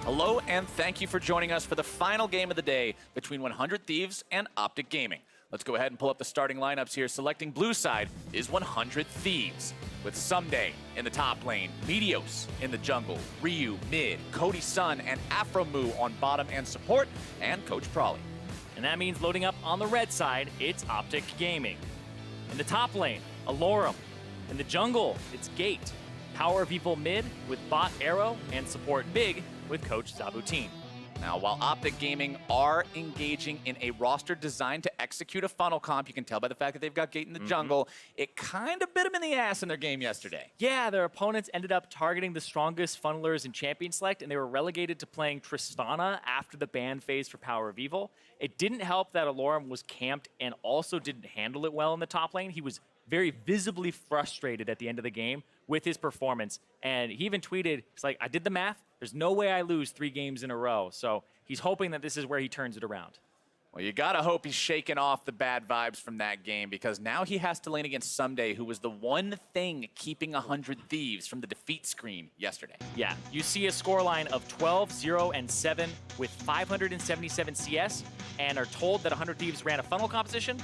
Hello, and thank you for joining us for the final game of the day between 100 Thieves and OpTic Gaming. Let's go ahead and pull up the starting lineups here. Selecting blue side is 100 Thieves, with Ssumday in the top lane, Meteos in the jungle, Ryu mid, Cody Sun and aphromoo on bottom and support, and Coach Prawley. And that means loading up on the red side, it's OpTic Gaming. In the top lane, Allorim. In the jungle, it's Gate. PowerOfEvil mid with bot Arrow, and support big with Coach Zabutin. Now, while OpTic Gaming are engaging in a roster designed to execute a funnel comp, you can tell by the fact that they've got Gate in the jungle, it kind of bit them in the ass in their game yesterday. Yeah, their opponents ended up targeting the strongest funnelers in Champion Select, and they were relegated to playing Tristana after the ban phase for PowerOfEvil. It didn't help that Allorim was camped and also didn't handle it well in the top lane. He was very visibly frustrated at the end of the game with his performance. And he even tweeted, it's like, I did the math. There's no way I lose 3 games in a row. So he's hoping that this is where he turns it around. Well, you gotta hope he's shaking off the bad vibes from that game, because now he has to lane against Ssumday, who was the one thing keeping 100 Thieves from the defeat screen yesterday. Yeah, you see a scoreline of 12, 0, and 7 with 577 CS, and are told that 100 Thieves ran a funnel composition.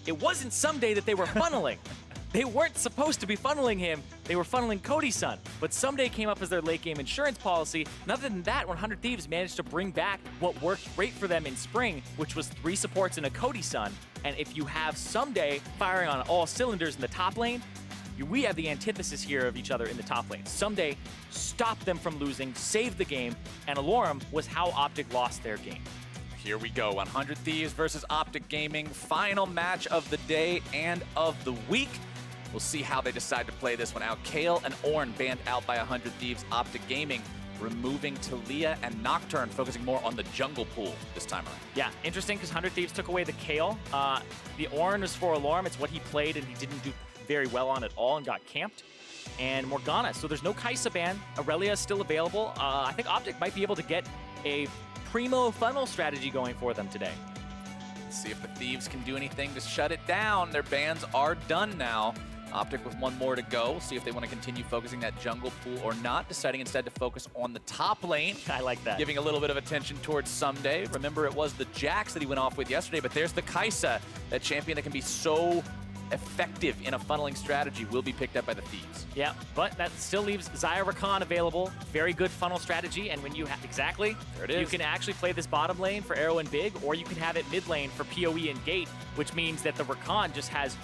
It wasn't Ssumday that they were funneling. They weren't supposed to be funneling him. They were funneling Cody Sun. But Ssumday came up as their late game insurance policy. And other than that, 100 Thieves managed to bring back what worked great for them in spring, which was 3 supports and a Cody Sun. And if you have Ssumday firing on all cylinders in the top lane, we have the antithesis here of each other in the top lane. Ssumday stopped them from losing, saved the game, and Allorim was how OpTic lost their game. Here we go, 100 Thieves versus OpTic Gaming. Final match of the day and of the week. We'll see how they decide to play this one out. Kale and Ornn banned out by 100 Thieves. OpTic Gaming removing Talia and Nocturne, focusing more on the jungle pool this time around. Yeah, interesting, because 100 Thieves took away the Kale. The Ornn was for Allorim. It's what he played and he didn't do very well on at all and got camped. And Morgana, so there's no Xayah ban. Aurelia is still available. I think OpTic might be able to get a primo funnel strategy going for them today. Let's see if the Thieves can do anything to shut it down. Their bans are done now. OpTic with 1 more to go. We'll see if they want to continue focusing that jungle pool or not, deciding instead to focus on the top lane. I like that. Giving a little bit of attention towards Ssumday. Remember, it was the Jax that he went off with yesterday, but there's the Xayah, that champion that can be so effective in a funneling strategy, will be picked up by the Thieves. Yeah, but that still leaves Xayah Rakan available. Very good funnel strategy, and when you have, exactly, there it is. You can actually play this bottom lane for Arrow and Big, or you can have it mid lane for PoE and Gate, which means that the Rakan just has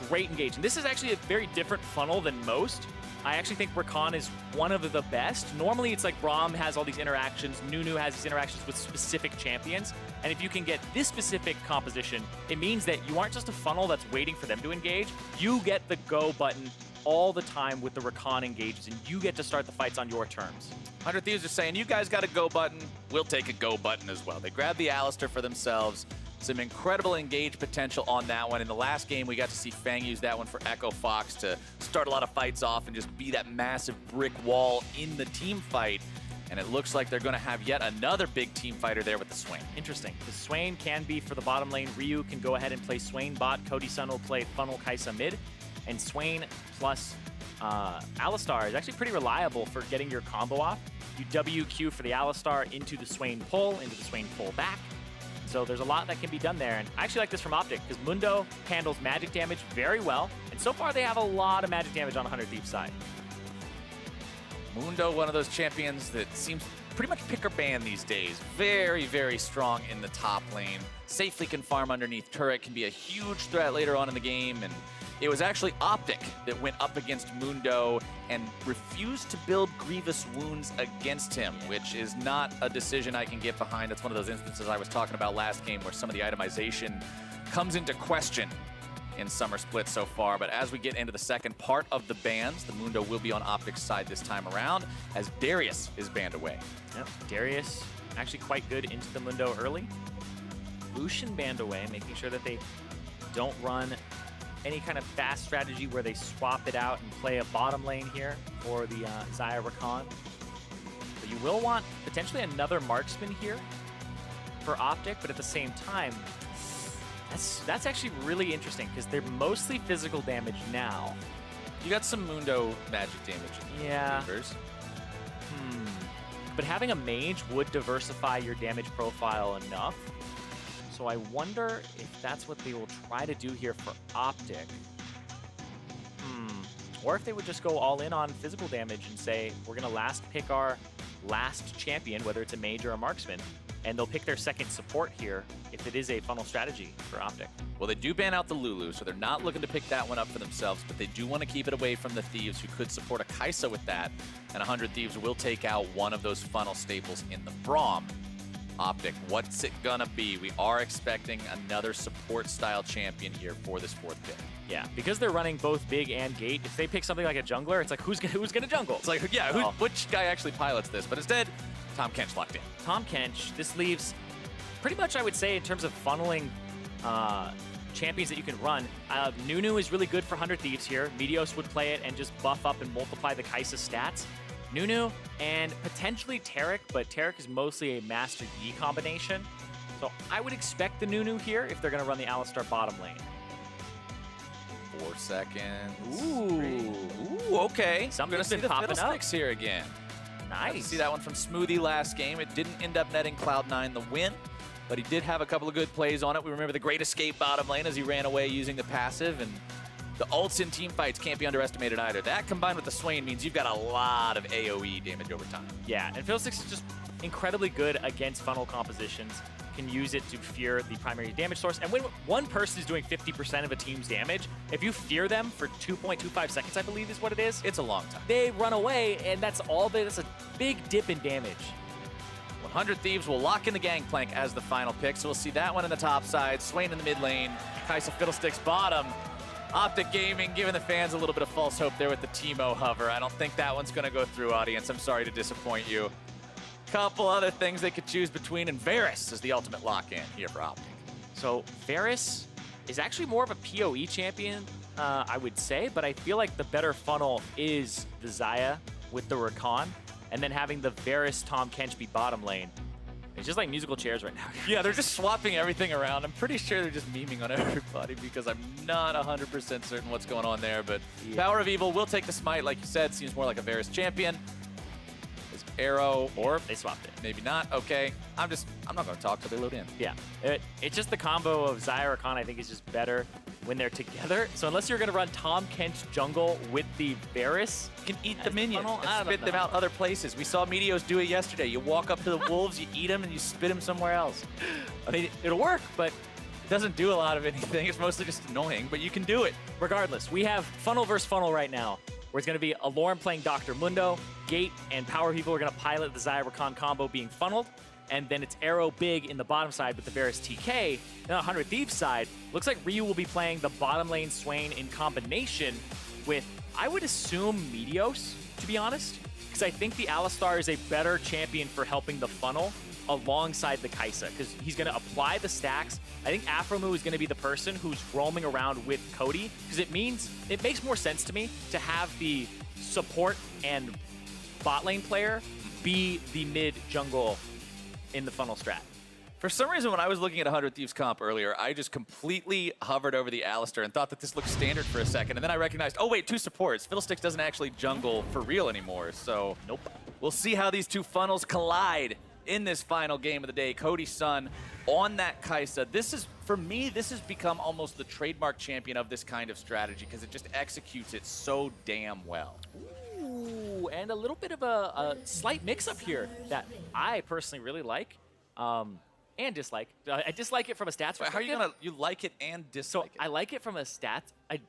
great engagement. This is actually a very different funnel than most. I actually think Rakan is one of the best. Normally it's like Braum has all these interactions, Nunu has these interactions with specific champions, and if you can get this specific composition, it means that you aren't just a funnel that's waiting for them to engage, you get the go button all the time with the Rakan engages, and you get to start the fights on your terms. 100 Thieves are saying, you guys got a go button, we'll take a go button as well. They grabbed the Alistar for themselves. Some incredible engage potential on that one. In the last game, we got to see Fang use that one for Echo Fox to start a lot of fights off and just be that massive brick wall in the team fight. And it looks like they're going to have yet another big team fighter there with the Swain. Interesting. The Swain can be for the bottom lane. Ryu can go ahead and play Swain bot. Cody Sun will play Funnel Xayah mid. And Swain plus Alistar is actually pretty reliable for getting your combo off. You WQ for the Alistar into the Swain pull back. So there's a lot that can be done there. And I actually like this from OpTic, because Mundo handles magic damage very well. And so far they have a lot of magic damage on 100 Thieves side. Mundo, one of those champions that seems pretty much pick or ban these days. Very, very strong in the top lane. Safely can farm underneath turret, can be a huge threat later on in the game. And it was actually OpTic that went up against Mundo and refused to build grievous wounds against him, which is not a decision I can get behind. That's one of those instances I was talking about last game where some of the itemization comes into question in Summer Split so far. But as we get into the second part of the bans, the Mundo will be on OpTic's side this time around, as Darius is banned away. Yep, Darius actually quite good into the Mundo early. Lucian banned away, making sure that they don't run any kind of fast strategy where they swap it out and play a bottom lane here for the Xayah Rakan. But you will want potentially another marksman here for OpTic, but at the same time, that's actually really interesting, because they're mostly physical damage now. You got some Mundo magic damage in Yeah. Reavers. but having a mage would diversify your damage profile enough. So I wonder if that's what they will try to do here for OpTic. Or if they would just go all in on physical damage and say, we're going to last pick our last champion, whether it's a mage or a marksman, and they'll pick their second support here if it is a funnel strategy for OpTic. Well, they do ban out the Lulu, so they're not looking to pick that one up for themselves, but they do want to keep it away from the Thieves, who could support a Xayah with that, and 100 Thieves will take out one of those funnel staples in the Braum. OpTic, what's it gonna be? We are expecting another support-style champion here for this fourth pick. Yeah, because they're running both big and gate, if they pick something like a jungler, it's like, who's gonna jungle? It's like, yeah, which guy actually pilots this? But instead, Tahm Kench locked in. Tahm Kench, this leaves pretty much, I would say, in terms of funneling champions that you can run. Nunu is really good for 100 Thieves here. Meteos would play it and just buff up and multiply the Xayah's stats. Nunu and potentially Taric, but Taric is mostly a Master Yi combination. So I would expect the Nunu here if they're going to run the Alistar bottom lane. 4 seconds. Ooh, okay. Something's We're going to see been the popping up. Fiddlesticks here again. Nice. See that one from Smoothie last game. It didn't end up netting Cloud9 the win, but he did have a couple of good plays on it. We remember the great escape bottom lane as he ran away using the passive, and the ults in team fights can't be underestimated either. That combined with the Swain means you've got a lot of AoE damage over time. Yeah, and Fiddlesticks is just incredibly good against funnel compositions. Can use it to fear the primary damage source. And when one person is doing 50% of a team's damage, if you fear them for 2.25 seconds, I believe is what it is, It's a long time. they run away, and that's all. That's a big dip in damage. 100 Thieves will lock in the Gangplank as the final pick, so we'll see that one in the top side, Swain in the mid lane, Xayah Fiddlesticks bottom. OpTic Gaming giving the fans a little bit of false hope there with the Teemo hover. I don't think that one's going to go through, audience. I'm sorry to disappoint you. Couple other things they could choose between, and Varus is the ultimate lock-in here for OpTic. So Varus is actually more of a PoE champion, I would say, but I feel like the better funnel is the Xayah with the Rakan, and then having the Varus Tahm Kench be bottom lane. It's just like musical chairs right now. Yeah, they're just swapping everything around. I'm pretty sure they're just memeing on everybody because I'm not 100% certain what's going on there, but Yeah. PowerOfEvil will take the smite, like you said. Seems more like a Varus champion. Is Arrow, or They swapped it. maybe not. Okay, I'm not going to talk till they load in. Yeah, it's just the combo of Xayah Rakan, I think, is just better when they're together. So unless you're going to run Tahm Kench jungle with the Varus, You can eat as the minions funnel, I and don't spit them know. out other places. We saw Meteos do it yesterday. You walk up to the wolves, you eat them, and you spit them somewhere else. I mean, it'll work, but It doesn't do a lot of anything. It's mostly just annoying, but you can do it. regardless, we have funnel versus funnel right now, where it's going to be Allorim playing Dr. Mundo, Gate and PowerOfEvil are going to pilot the Xayah Rakan combo being funneled, and then it's Arrow big in the bottom side with the Varus TK. And on the 100 Thieves side, looks like Ryu will be playing the bottom lane Swain in combination with, I would assume, Meteos, to be honest, because I think the Alistar is a better champion for helping the funnel alongside the Xayah, because he's going to apply the stacks. I think aphromoo is going to be the person who's roaming around with Cody, because it makes more sense to me to have the support and bot lane player be the mid jungle in the funnel strat. For some reason, when I was looking at 100 Thieves comp earlier, I just completely hovered over the Alistar and thought that this looked standard for a second. And then I recognized, oh wait, 2 supports. Fiddlesticks doesn't actually jungle for real anymore. So Nope. we'll see how these two funnels collide in this final game of the day. Cody Sun on that Xayah. This is, for me, this has become almost the trademark champion of this kind of strategy because it just executes it so damn well. Ooh, and a little bit of a slight mix-up here that I personally really like and dislike. I dislike it from a stats perspective. How are you gonna, you like it and dislike it? I like it from a stats, I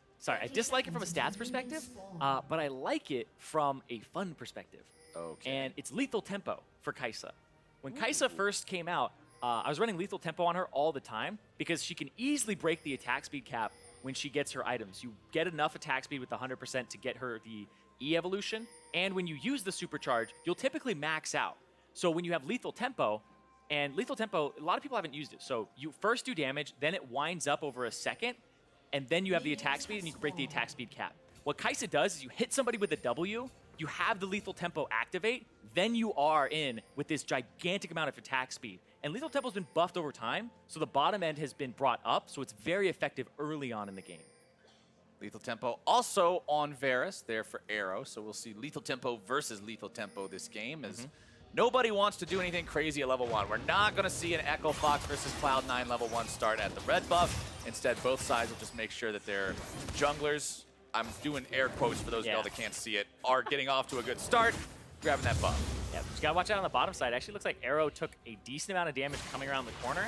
dislike it from a stats perspective, but I like it from a fun perspective. Okay. And it's lethal tempo for Xayah. When Xayah first came out, I was running lethal tempo on her all the time because she can easily break the attack speed cap when she gets her items. You get enough attack speed with 100% to get her the E evolution, and when you use the supercharge, you'll typically max out. So when you have lethal tempo, and lethal tempo, a lot of people haven't used it. So you first do damage, then it winds up over a second, and then you have the attack speed, and you can break the attack speed cap. What Xayah does is you hit somebody with a W, you have the lethal tempo activate, then you are in with this gigantic amount of attack speed. And lethal tempo's been buffed over time, so the bottom end has been brought up, so it's very effective early on in the game. Lethal Tempo also on Varus there for Arrow, so we'll see Lethal Tempo versus Lethal Tempo this game as Nobody wants to do anything crazy at level 1. We're not going to see an Echo Fox versus Cloud9 level 1 start at the red buff. Instead, both sides will just make sure that their junglers, I'm doing air quotes for those of y'all that can't see it, are getting off to a good start, grabbing that buff. Yeah, but you gotta watch out on the bottom side. Actually looks like Arrow took a decent amount of damage coming around the corner.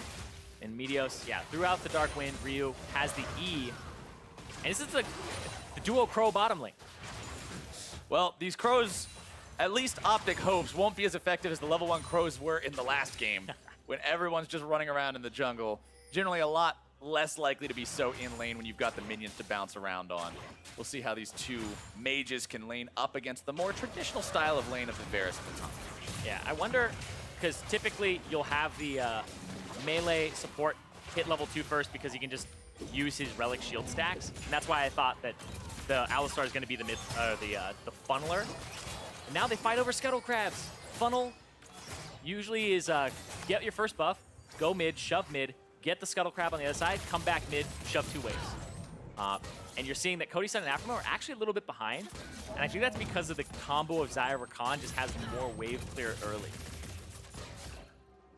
And Meteos, yeah, threw out the Dark Wind. Ryu has the E. And this is the duo Crow bottom lane. Well, these Crows, at least OpTic hopes, won't be as effective as the level 1 Crows were in the last game, when everyone's just running around in the jungle. Generally a lot less likely to be so in lane when you've got the minions to bounce around on. We'll see how these two mages can lane up against the more traditional style of lane of the Varus and the Tahm. Yeah, I wonder, because typically you'll have the melee support hit level 2 first because he can just use his relic shield stacks, and that's why I thought that the Alistar is going to be the funneler. And now they fight over Scuttle Crabs. Funnel usually is get your first buff, go mid, shove mid, get the Scuttle Crab on the other side, come back mid, shove 2 waves. And you're seeing that Cody Sun and aphromoo are actually a little bit behind, and I think that's because of the combo of Xayah Rakan just has more wave clear early.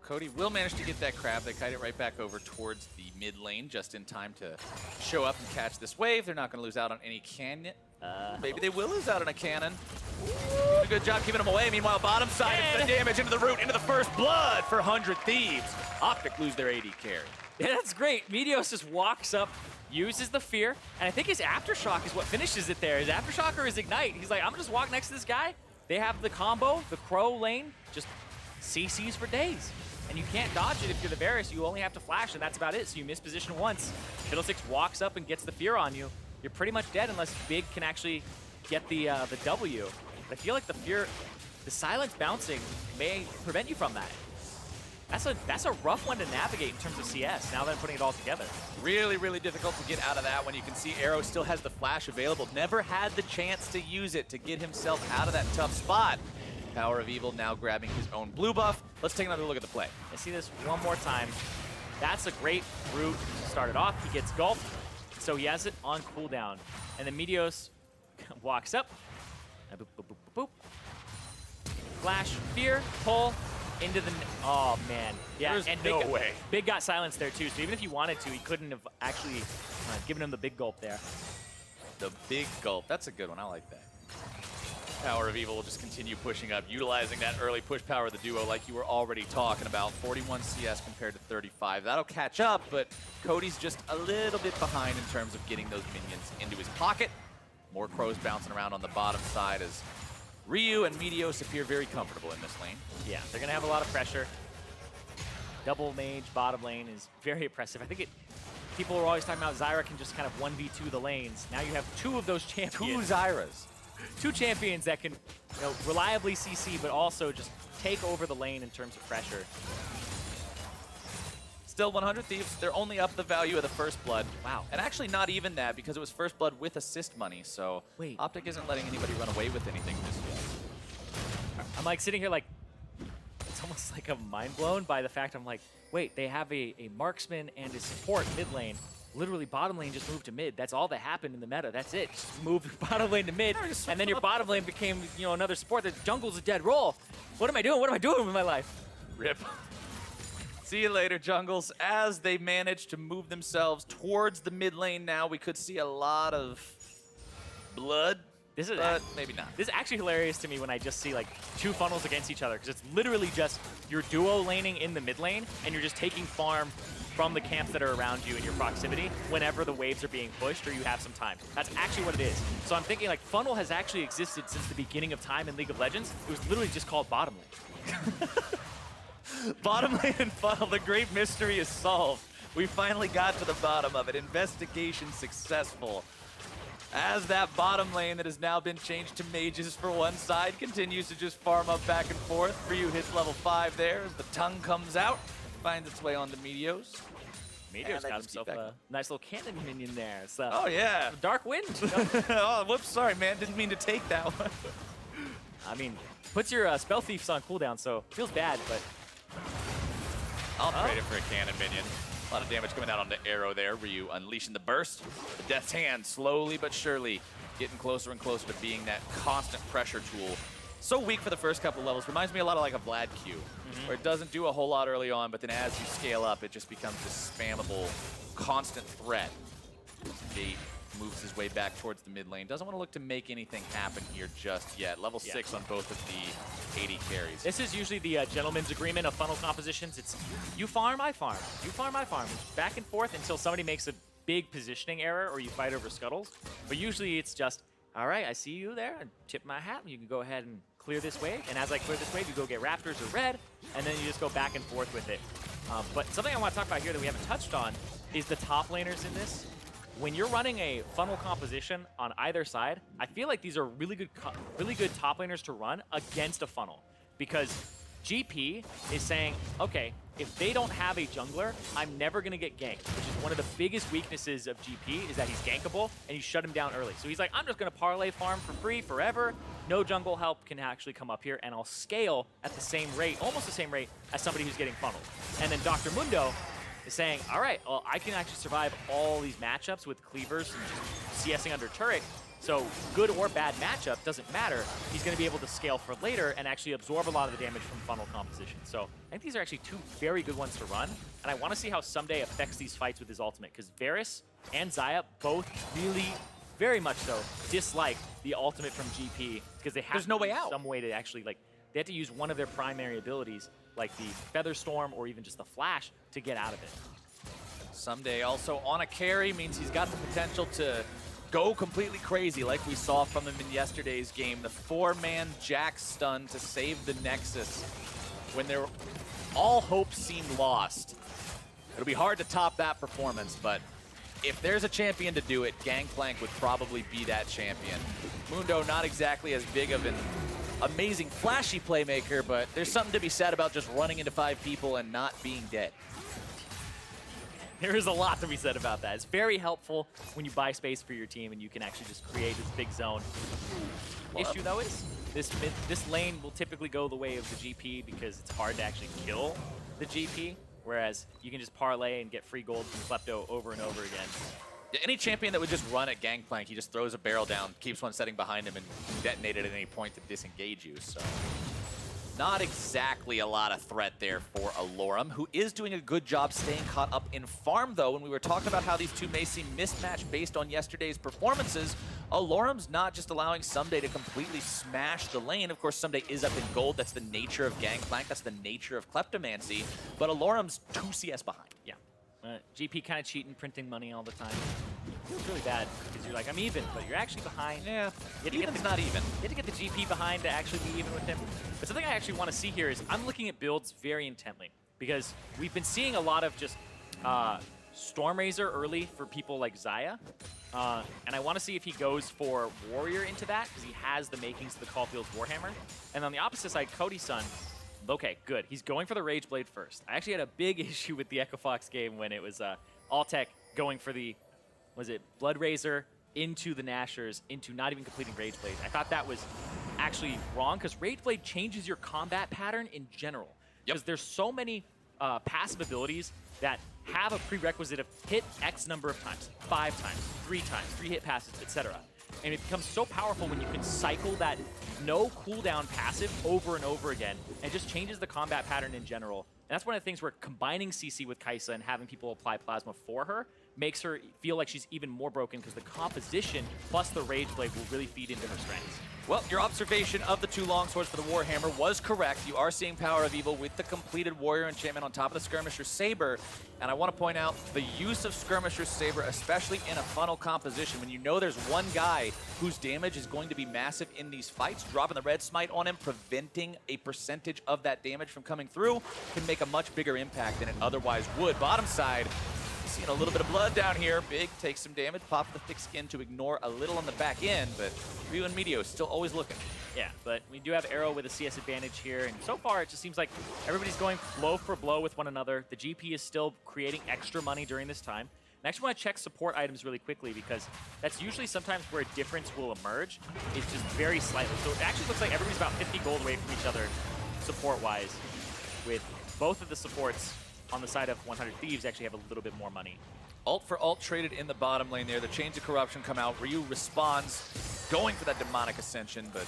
Cody will manage to get that crab. They kite it right back over towards the mid lane just in time to show up and catch this wave. They're not going to lose out on any cannon. Maybe they will lose out on a cannon. Ooh, good job keeping them away. Meanwhile, bottom side, it's the damage into the root, into the first blood for 100 Thieves. OpTic lose their AD carry. Yeah, that's great. Meteos just walks up, uses the fear, and I think his Aftershock is what finishes it there. His Aftershock or his Ignite. He's like, I'm gonna just walk next to this guy. They have the combo, the Crow lane, just CCs for days. And you can't dodge it if you're the Varus. You only have to flash, and that's about it. So you miss position once. Fiddlesticks walks up and gets the fear on you. You're pretty much dead unless Big can actually get the W. But I feel like the fear, the silence bouncing may prevent you from that. That's a rough one to navigate in terms of CS, now that I'm putting it all together. Really, really difficult to get out of that when you can see Arrow still has the flash available. Never had the chance to use it to get himself out of that tough spot. PowerOfEvil now grabbing his own blue buff. Let's take another look at the play. I see this one more time. That's a great route to start it off. He gets gulped, so he has it on cooldown. And then Meteos walks up. Boop, boop, boop, boop, boop. Flash, fear, pull, into the... Oh, man. Yeah, There's and no way. Big got silenced there, too. So even if he wanted to, he couldn't have actually given him the big gulp there. The big gulp. That's a good one. I like that. PowerOfEvil will just continue pushing up, utilizing that early push power of the duo like you were already talking about. 41 CS compared to 35. That'll catch up, but Cody's just a little bit behind in terms of getting those minions into his pocket. More Crows bouncing around on the bottom side as Ryu and Meteos appear very comfortable in this lane. Yeah, they're going to have a lot of pressure. Double mage bottom lane is very oppressive. I think people are always talking about Xayah can just kind of 1v2 the lanes. Now you have 2 of those champions. 2 Xayahs. 2 champions that can reliably CC, but also just take over the lane in terms of pressure. Still 100 Thieves. They're only up the value of the first blood. Wow. And actually not even that because it was first blood with assist money. So wait, OpTic isn't letting anybody run away with anything just yet. I'm like sitting here like, it's almost like I'm mind blown by the fact I'm like, wait, they have a marksman and a support mid lane. Literally, bottom lane just moved to mid. That's all that happened in the meta. That's it. Just moved bottom lane to mid, and then your bottom lane became, another support. The jungle's a dead roll. What am I doing? What am I doing with my life? Rip. See you later, jungles. As they manage to move themselves towards the mid lane now, we could see a lot of blood, but maybe not. This is actually hilarious to me when I just see like 2 funnels against each other, because it's literally just your duo laning in the mid lane, and you're just taking farm from the camps that are around you in your proximity whenever the waves are being pushed or you have some time. That's actually what it is. So I'm thinking like funnel has actually existed since the beginning of time in League of Legends. It was literally just called bottom lane. Bottom lane and funnel, the great mystery is solved. We finally got to the bottom of it. Investigation successful. As that bottom lane that has now been changed to mages for one side continues to just farm up back and forth. Ryu hits level 5 there as the tongue comes out. Finds its way onto Meteos. Meteos got himself a nice little cannon minion there. So, oh, yeah. Dark Wind. Oh, whoops, sorry, man. Didn't mean to take that one. I mean, puts your Spell Thieves on cooldown, so feels bad, but... I'll trade it for a cannon minion. A lot of damage coming out on the Arrow there. Ryu unleashing the burst. The Death's Hand slowly but surely getting closer and closer to being that constant pressure tool so weak for the first couple levels. Reminds me a lot of like a Vlad Q, where it doesn't do a whole lot early on, but then as you scale up, it just becomes this spammable, constant threat. Gate moves his way back towards the mid lane. Doesn't want to look to make anything happen here just yet. Level 6 on both of the AD carries. This is usually the gentleman's agreement of funnel compositions. It's you farm, I farm. You farm, I farm. Back and forth until somebody makes a big positioning error or you fight over scuttles. But usually it's just, all right, I see you there, and tip my hat, and you can go ahead and clear this wave. And as I clear this wave, you go get raptors or red, and then you just go back and forth with it. But something I want to talk about here that we haven't touched on is the top laners in this. When you're running a funnel composition on either side, I feel like these are really good top laners to run against a funnel. Because GP is saying, okay, if they don't have a jungler, I'm never going to get ganked, which is one of the biggest weaknesses of GP is that he's gankable and you shut him down early. So he's like, I'm just going to parlay farm for free forever. No jungle help can actually come up here, and I'll scale at the same rate, almost the same rate as somebody who's getting funneled. And then Dr. Mundo is saying, all right, well, I can actually survive all these matchups with cleavers and just CSing under turret. So good or bad matchup, doesn't matter. He's going to be able to scale for later and actually absorb a lot of the damage from funnel composition. So I think these are actually two very good ones to run. And I want to see how Ssumday affects these fights with his ultimate, because Varus and Xayah both really, very much so, dislike the ultimate from GP because they have There's no way out. Some way to actually, like, they have to use one of their primary abilities, like the Feather Storm or even just the Flash, to get out of it. Ssumday also on a carry means he's got the potential to go completely crazy like we saw from him in yesterday's game. The 4-man Jack stun to save the Nexus when all hope seemed lost. It'll be hard to top that performance, but if there's a champion to do it, Gangplank would probably be that champion. Mundo, not exactly as big of an amazing flashy playmaker, but there's something to be said about just running into 5 people and not being dead. There is a lot to be said about that. It's very helpful when you buy space for your team and you can actually just create this big zone. Issue, though, is this lane will typically go the way of the GP because it's hard to actually kill the GP, whereas you can just parlay and get free gold from Klepto over and over again. Yeah, any champion that would just run at Gangplank, he just throws a barrel down, keeps one setting behind him, and can detonate it at any point to disengage you, so... Not exactly a lot of threat there for Allorim, who is doing a good job staying caught up in farm, though. When we were talking about how these two may seem mismatched based on yesterday's performances, Allorim's not just allowing Ssumday to completely smash the lane. Of course, Ssumday is up in gold. That's the nature of Gangplank. That's the nature of Kleptomancy. But Allorim's 2 CS behind. Yeah. GP kind of cheating, printing money all the time. Feels really bad because you're like, I'm even, but you're actually behind. Yeah, even's not even. You have to get the GP behind to actually be even with him. But something I actually want to see here is I'm looking at builds very intently because we've been seeing a lot of just Stormrazor early for people like Xayah. And I want to see if he goes for Warrior into that because he has the makings of the Caulfield's Warhammer. And on the opposite side, Cody Sun. Okay, good. He's going for the Rage Blade first. I actually had a big issue with the Echo Fox game when it was OpTic going for the, was it Blood Razor into the Nashers, into not even completing Rage Blade. I thought that was actually wrong because Rage Blade changes your combat pattern in general. Because there's so many passive abilities that have a prerequisite of hit X number of times, 5 times, 3 times, 3 hit passes, etc. And it becomes so powerful when you can cycle that no cooldown passive over and over again, and it just changes the combat pattern in general. And that's one of the things where combining CC with Kaisa and having people apply Plasma for her makes her feel like she's even more broken because the composition plus the Rage Blade will really feed into her strengths. Well, your observation of the 2 longswords for the Warhammer was correct. You are seeing Power of Evil with the completed Warrior enchantment on top of the Skirmisher Saber. And I want to point out the use of Skirmisher Saber, especially in a funnel composition, when you know there's one guy whose damage is going to be massive in these fights, dropping the red smite on him, preventing a percentage of that damage from coming through, can make a much bigger impact than it otherwise would. Bottom side, seeing a little bit of blood down here. Big takes some damage, pops the thick skin to ignore a little on the back end, but Ryu and Meteos still always looking. Yeah, but we do have Arrow with a CS advantage here, and so far it just seems like everybody's going blow for blow with one another. The GP is still creating extra money during this time. And I actually want to check support items really quickly because that's usually sometimes where a difference will emerge. It's just very slightly. So it actually looks like everybody's about 50 gold away from each other support-wise, with both of the supports on the side of 100 Thieves actually have a little bit more money. Ult for ult traded in the bottom lane there. The Chains of Corruption come out. Ryu responds. going for that demonic ascension, but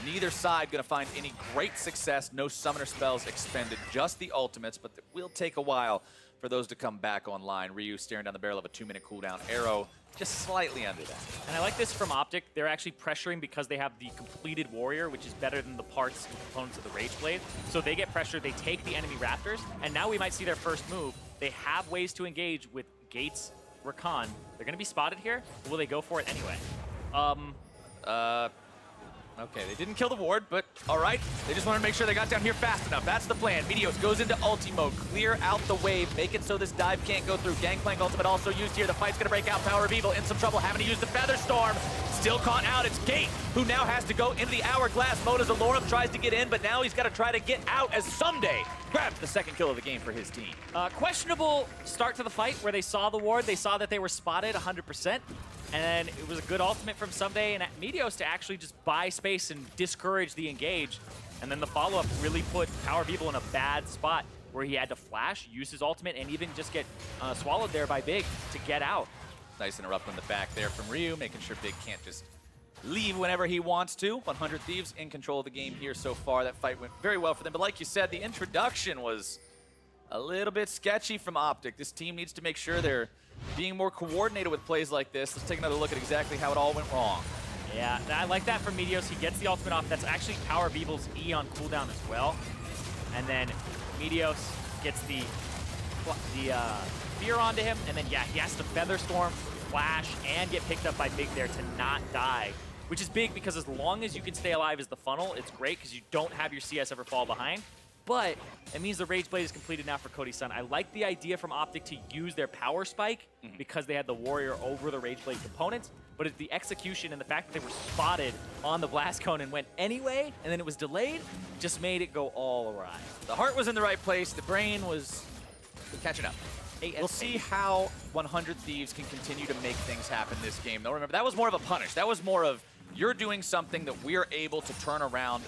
neither side going to find any great success. No summoner spells expended, just the ultimates, but it will take a while for those to come back online. Ryu staring down the barrel of a 2-minute cooldown. Arrow just slightly under that. And I like this from OpTic. They're actually pressuring because they have the completed warrior, which is better than the parts and components of the Rage Blade. So they get pressured, they take the enemy Raptors, and now we might see their first move. They have ways to engage with Gates, Rakan. They're going to be spotted here. Will they go for it anyway? Okay, they didn't kill the ward, but all right. They just want to make sure they got down here fast enough. That's the plan. Meteos goes into ulti mode, clear out the wave, make it so this dive can't go through. Gangplank ultimate also used here. The fight's going to break out. PowerOfEvil in some trouble, having to use the Feather Storm. Still caught out. It's Gate, who now has to go into the Hourglass mode as Allorim tries to get in, but now he's got to try to get out as Ssumday grabs the second kill of the game for his team. Questionable start to the fight where they saw the ward. They saw that they were spotted 100%. And then it was a good ultimate from Ssumday and Meteos to actually just buy space and discourage the engage. And then the follow-up really put PowerOfEvil in a bad spot where he had to flash, use his ultimate, and even just get swallowed there by Big to get out. Nice interrupt on the back there from Ryu, making sure Big can't just leave whenever he wants to. 100 Thieves in control of the game here so far. That fight went very well for them. But like you said, the introduction was a little bit sketchy from OpTic. This team needs to make sure they're being more coordinated with plays like this. Let's take another look at exactly how it all went wrong. Yeah, I like that from Meteos. He gets the ultimate off. That's actually PowerOfEvil's E on cooldown as well. And then Meteos gets the fear onto him. And then, yeah, he has to Feather Storm, flash, and get picked up by Big there to not die. Which is big because as long as you can stay alive as the funnel, it's great because you don't have your CS ever fall behind. But it means the Rage Blade is completed now for Cody Sun. I like the idea from OpTic to use their power spike because they had the warrior over the Rage Blade components. But it's the execution and the fact that they were spotted on the blast cone and went anyway, and then it was delayed, just made it go all awry. The heart was in the right place. The brain was catching up. We'll see how 100 Thieves can continue to make things happen this game. Though remember, that was more of a punish. That was more of, you're doing something that we're able to turn around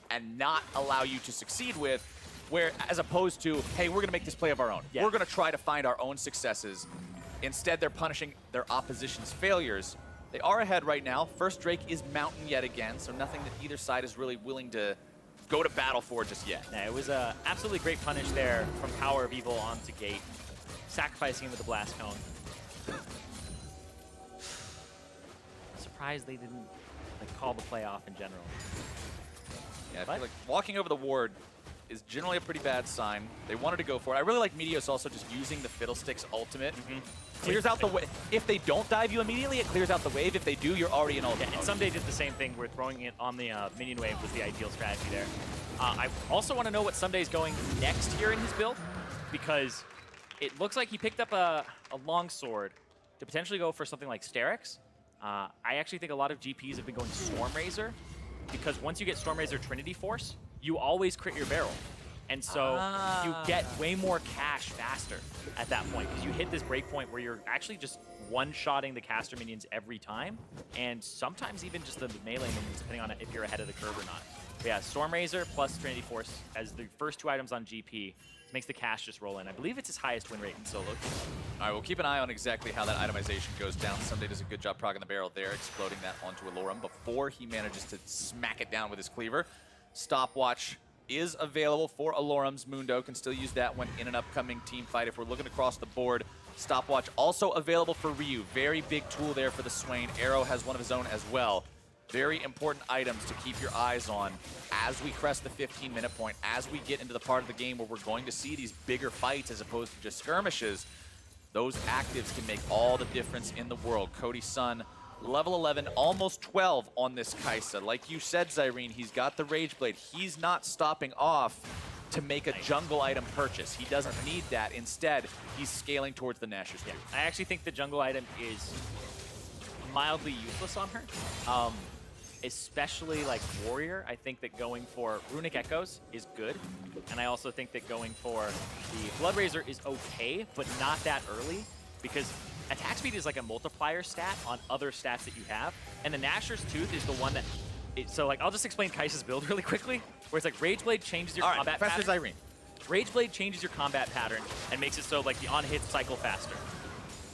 and not allow you to succeed with, where as opposed to, hey, we're gonna make this play of our own. Yeah. We're gonna try to find our own successes. Instead, they're punishing their opposition's failures. They are ahead right now. First Drake is mountain yet again, so nothing that either side is really willing to go to battle for just yet. Yeah, it was a absolutely great punish there from PowerOfEvil onto Gate, sacrificing him with the blast cone. Surprised they didn't call the play off in general. Yeah, I feel like walking over the ward is generally a pretty bad sign. They wanted to go for it. I really like Meteos also just using the Fiddlesticks ultimate. Clears out the wave. If they don't dive you immediately, it clears out the wave. If they do, you're already in ultimate. Yeah, and Ssumday did the same thing where throwing it on the minion wave was the ideal strategy there. I also want to know what Ssumday's going next here in his build, because it looks like he picked up a longsword to potentially go for something like Sterix. I actually think a lot of GPs have been going Stormrazor, because once you get Stormrazor Trinity Force, you always crit your barrel. And so you get way more cash faster at that point, because you hit this breakpoint where you're actually just one-shotting the caster minions every time, and sometimes even just the melee minions, depending on if you're ahead of the curve or not. But yeah, Stormrazor plus Trinity Force as the first two items on GP makes the cash just roll in. I believe it's his highest win rate in solo. All right, we'll keep an eye on exactly how that itemization goes down. Ssumday does a good job progging the barrel there, exploding that onto Allorim before he manages to smack it down with his cleaver. Stopwatch is available for Allorim's Mundo. Can still use that one in an upcoming team fight. If we're looking across the board, Stopwatch also available for Ryu. Very big tool there for the Swain. Arrow has one of his own as well. Very important items to keep your eyes on as we crest the 15-minute point, as we get into the part of the game where we're going to see these bigger fights as opposed to just skirmishes. Those actives can make all the difference in the world. Cody Sun, level 11, almost 12 on this Xayah. Like you said, Zyrene, he's got the Rage Blade. He's not stopping off to make a jungle item purchase. He doesn't need that. Instead, he's scaling towards the Nashor's Tooth. I actually think the jungle item is mildly useless on her. Especially like Warrior, I think that going for Runic Echoes is good. And I also think that going for the Blood Razor is okay, but not that early, because attack speed is like a multiplier stat on other stats that you have. And the Nashor's Tooth is the one that... so like, I'll just explain Xayah's build really quickly, where it's like Rage Blade changes your combat pattern. Professor Zyrene. Rage Blade changes your combat pattern and makes it so like the on-hit cycle faster.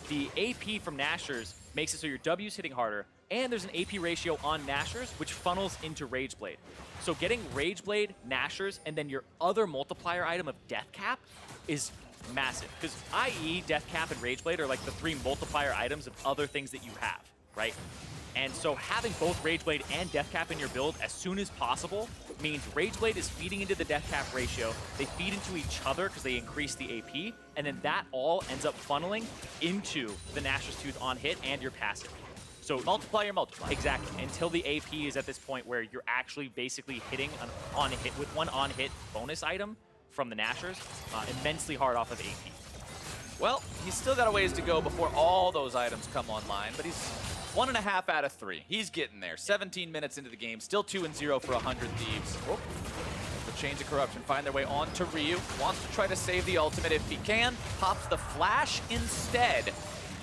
The AP from Nashor's makes it so your W's hitting harder, and there's an AP ratio on Nashers, which funnels into Rageblade. So getting Rageblade, Nashers, and then your other multiplier item of Death Cap is massive. Because i.e. Death Cap and Rageblade are like the 3 multiplier items of other things that you have, right? And so having both Rageblade and Death Cap in your build as soon as possible means Rageblade is feeding into the Death Cap ratio, they feed into each other because they increase the AP, and then that all ends up funneling into the Nashor's Tooth on hit and your passive. So multiply. Exactly, until the AP is at this point where you're actually basically hitting an on-hit with one on-hit bonus item from the Nashers, immensely hard off of AP. Well, he's still got a ways to go before all those items come online, but he's 1.5 out of 3. He's getting there. 17 minutes into the game, still 2-0 for 100 Thieves. Oh. The Chains of Corruption find their way on to Ryu. Wants to try to save the ultimate if he can. Pops the flash instead.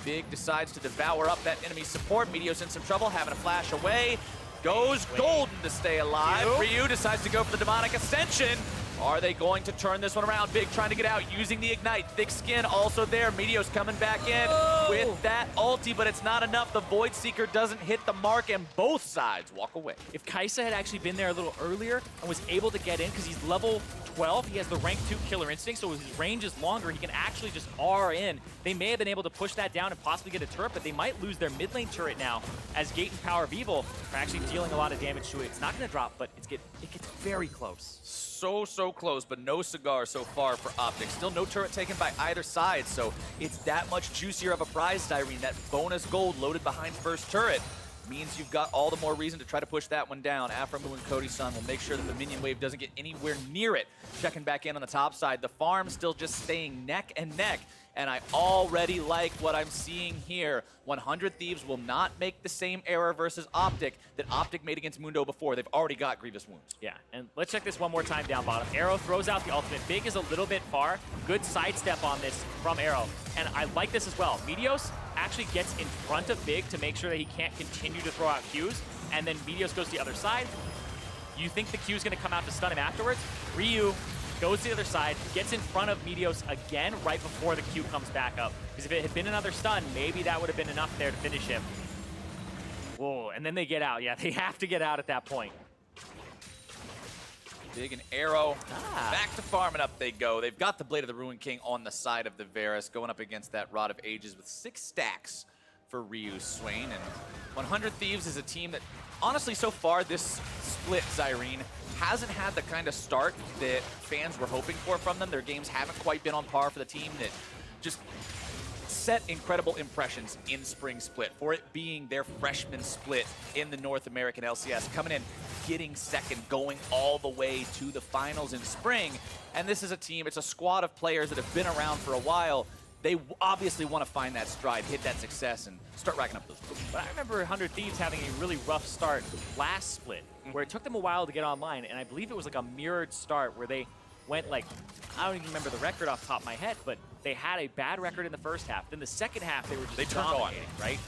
Big decides to devour up that enemy support. Meteos in some trouble, having a flash away. Goes golden to stay alive. Ryu decides to go for the demonic ascension. Are they going to turn this one around? Big trying to get out, using the Ignite. Thick Skin also there. Meteos coming back in with that ulti, but it's not enough. The Void Seeker doesn't hit the mark, and both sides walk away. If Xayah had actually been there a little earlier and was able to get in, because he's level 12, he has the rank 2 Killer Instinct, so his range is longer. He can actually just R in. They may have been able to push that down and possibly get a turret, but they might lose their mid lane turret now, as Gate and PowerOfEvil are actually dealing a lot of damage to it. It's not going to drop, but it gets very close. So close, but no cigar so far for OpTic. Still no turret taken by either side, so it's that much juicier of a prize, Cyrene. That bonus gold loaded behind first turret means you've got all the more reason to try to push that one down. aphromoo and Cody Sun will make sure that the minion wave doesn't get anywhere near it. Checking back in on the top side. The farm still just staying neck and neck. And I already like what I'm seeing here. 100 Thieves will not make the same error versus OpTic that OpTic made against Mundo before. They've already got Grievous Wounds. Yeah, and let's check this one more time down bottom. Arrow throws out the ultimate. Big is a little bit far. Good sidestep on this from Arrow. And I like this as well. Meteos actually gets in front of Big to make sure that he can't continue to throw out Qs. And then Meteos goes to the other side. You think the Q is going to come out to stun him afterwards? Ryu goes to the other side, gets in front of Meteos again right before the Q comes back up. Because if it had been another stun, maybe that would have been enough there to finish him. Whoa, and then they get out. Yeah, they have to get out at that point. Big and Arrow. Back to farming up they go. They've got the Blade of the Ruin King on the side of the Varus, going up against that Rod of Ages with 6 stacks for Ryu's Swain. And 100 Thieves is a team that, honestly, so far this split, Cyrene, hasn't had the kind of start that fans were hoping for from them. Their games haven't quite been on par for the team that just set incredible impressions in Spring Split, for it being their freshman split in the North American LCS, coming in, getting second, going all the way to the finals in spring. And this is a team, it's a squad of players that have been around for a while. They obviously want to find that stride, hit that success, and start racking up those points. But I remember 100 Thieves having a really rough start last split, where it took them a while to get online, and I believe it was like a mirrored start where they went like, I don't even remember the record off the top of my head, but they had a bad record in the first half. Then the second half, they were just dominating, right?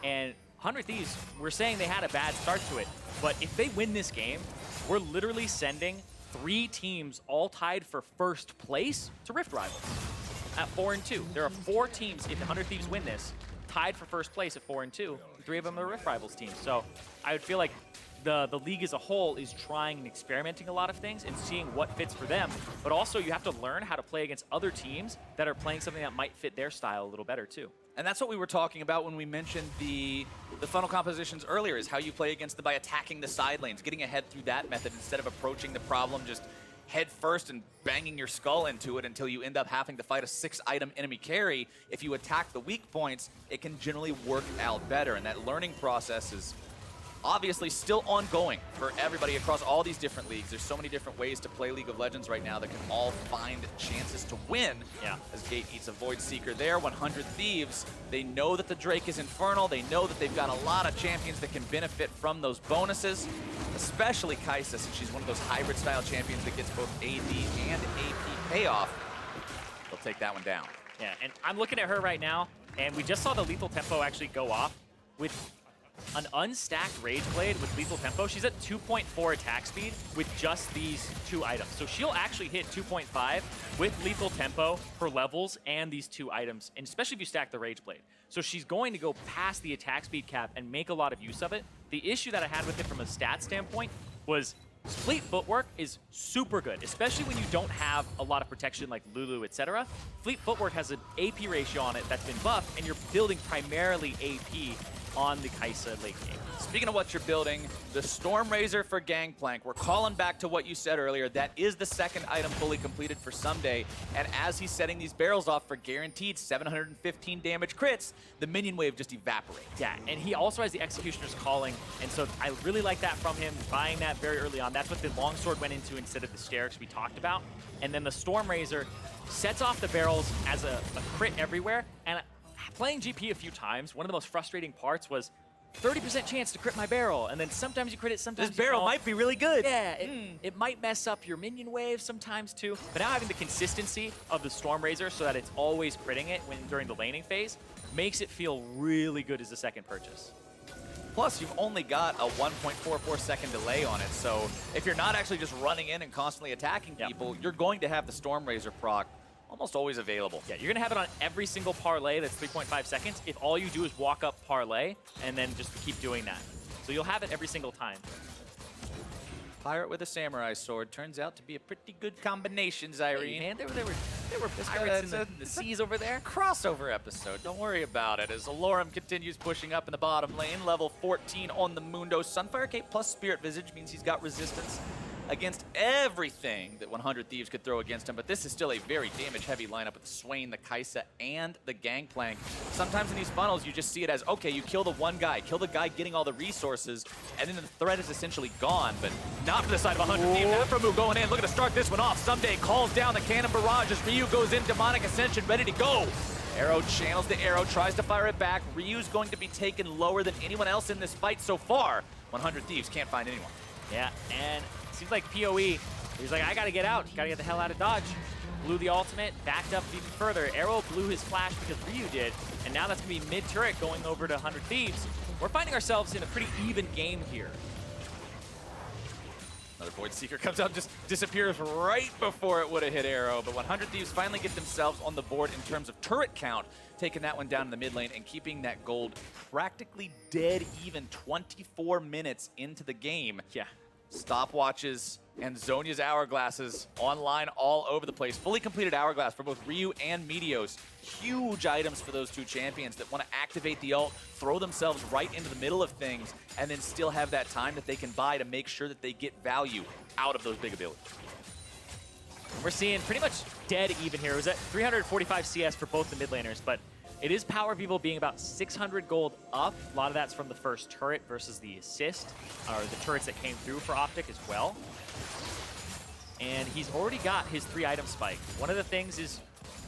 And 100 Thieves, we're saying they had a bad start to it, but if they win this game, we're literally sending 3 teams all tied for first place to Rift Rivals at 4-2. There are 4 teams, if the 100 Thieves win this, tied for first place at 4-2. 3 of them are Rift Rivals teams. So I would feel like the league as a whole is trying and experimenting a lot of things and seeing what fits for them. But also you have to learn how to play against other teams that are playing something that might fit their style a little better too. And that's what we were talking about when we mentioned the funnel compositions earlier, is how you play against them by attacking the side lanes, getting ahead through that method instead of approaching the problem just head first and banging your skull into it until you end up having to fight a 6-item enemy carry. If you attack the weak points, it can generally work out better. And that learning process is obviously still ongoing for everybody across all these different leagues. There's so many different ways to play League of Legends right now that can all find chances to win. Yeah. As Gate eats a Void Seeker there. 100 Thieves, they know that the Drake is infernal. They know that they've got a lot of champions that can benefit from those bonuses, especially Xayah, since she's one of those hybrid style champions that gets both AD and AP payoff. They'll take that one down. Yeah, and I'm looking at her right now, and we just saw the lethal tempo actually go off with an unstacked Rage Blade with lethal tempo. She's at 2.4 attack speed with just these 2 items. So she'll actually hit 2.5 with lethal tempo, her levels, and these 2 items, and especially if you stack the Rage Blade. So she's going to go past the attack speed cap and make a lot of use of it. The issue that I had with it from a stat standpoint was Fleet Footwork is super good, especially when you don't have a lot of protection like Lulu, etc. Fleet Footwork has an AP ratio on it that's been buffed, and you're building primarily AP on the Xayah late game. Speaking of what you're building, the Storm Razor for Gangplank. We're calling back to what you said earlier. That is the second item fully completed for Ssumday. And as he's setting these barrels off for guaranteed 715 damage crits, the minion wave just evaporates. Yeah, and he also has the Executioner's Calling, and so I really like that from him, buying that very early on. That's what the Longsword went into instead of the Sterix we talked about. And then the Storm Razor sets off the barrels as a crit everywhere. And playing GP a few times, one of the most frustrating parts was 30% chance to crit my barrel, and then sometimes you crit it, sometimes This barrel might be really good. Yeah, it might mess up your minion wave sometimes too. But now having the consistency of the Storm Razor so that it's always critting it during the laning phase makes it feel really good as a second purchase. Plus, you've only got a 1.44 second delay on it, so if you're not actually just running in and constantly attacking people, you're going to have the Storm Razor proc almost always available. Yeah, you're going to have it on every single parlay that's 3.5 seconds if all you do is walk up parlay and then just keep doing that. So you'll have it every single time. Pirate with a samurai sword turns out to be a pretty good combination, Xayah. Hey, man, there were pirates in the seas over there. Crossover episode, don't worry about it. As Allorim continues pushing up in the bottom lane, level 14 on the Mundo. Sunfire Cape plus Spirit Visage means he's got resistance against everything that 100 Thieves could throw against him, but this is still a very damage-heavy lineup with the Swain, the Xayah, and the Gangplank. Sometimes in these funnels, you just see it as, okay, you kill the one guy, kill the guy getting all the resources, and then the threat is essentially gone, but not for the side of 100 Thieves. aphromoo going in, looking to start this one off. Ssumday calls down the Cannon Barrage as Ryu goes in, Demonic Ascension, ready to go. Arrow channels the arrow, tries to fire it back. Ryu's going to be taken lower than anyone else in this fight so far. 100 Thieves can't find anyone. Yeah, and seems like PoE, he's like, I gotta get out, gotta get the hell out of Dodge. Blew the ultimate, backed up even further. Arrow blew his flash because Ryu did, and now that's gonna be mid-turret going over to 100 Thieves. We're finding ourselves in a pretty even game here. Another Void Seeker comes out, just disappears right before it would have hit Arrow, but 100 Thieves finally get themselves on the board in terms of turret count, taking that one down in the mid lane and keeping that gold practically dead even 24 minutes into the game. Yeah. Stopwatches and Zhonya's Hourglasses online all over the place. Fully completed Hourglass for both Ryu and Meteos. Huge items for those two champions that want to activate the ult, throw themselves right into the middle of things, and then still have that time that they can buy to make sure that they get value out of those big abilities. We're seeing pretty much dead even here. It was at 345 CS for both the mid laners, but it is PowerOfEvil being about 600 gold up. A lot of that's from the first turret versus the assist, or the turrets that came through for OpTic as well. And he's already got his 3-item spike. One of the things is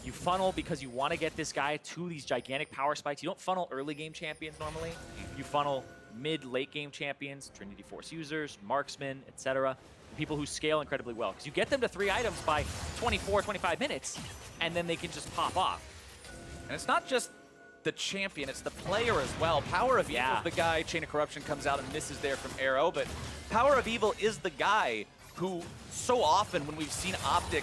you funnel because you want to get this guy to these gigantic power spikes. You don't funnel early game champions normally. You funnel mid-late game champions, Trinity Force users, marksmen, etc. People who scale incredibly well. Because you get them to 3 items by 24, 25 minutes, and then they can just pop off. And it's not just the champion, it's the player as well. PowerOfEvil is the guy. Chain of Corruption comes out and misses there from Arrow, but PowerOfEvil is the guy who so often when we've seen OpTic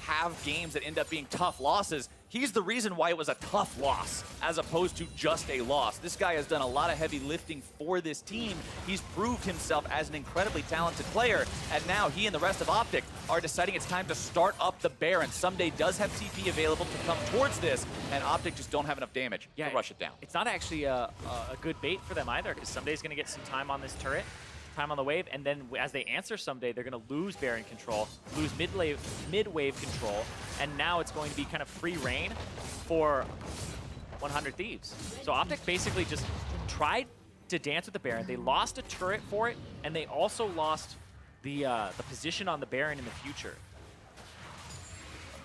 have games that end up being tough losses, he's the reason why it was a tough loss as opposed to just a loss. This guy has done a lot of heavy lifting for this team. He's proved himself as an incredibly talented player, and now he and the rest of OpTic are deciding it's time to start up the Baron. Ssumday does have TP available to come towards this, and OpTic just don't have enough damage to rush it down. It's not actually a good bait for them either, because Ssumday's going to get some time on this turret, time on the wave, and then as they answer Ssumday, they're going to lose Baron control, lose mid-wave control, and now it's going to be kind of free reign for 100 Thieves. So OpTic basically just tried to dance with the Baron. They lost a turret for it, and they also lost the position on the Baron in the future.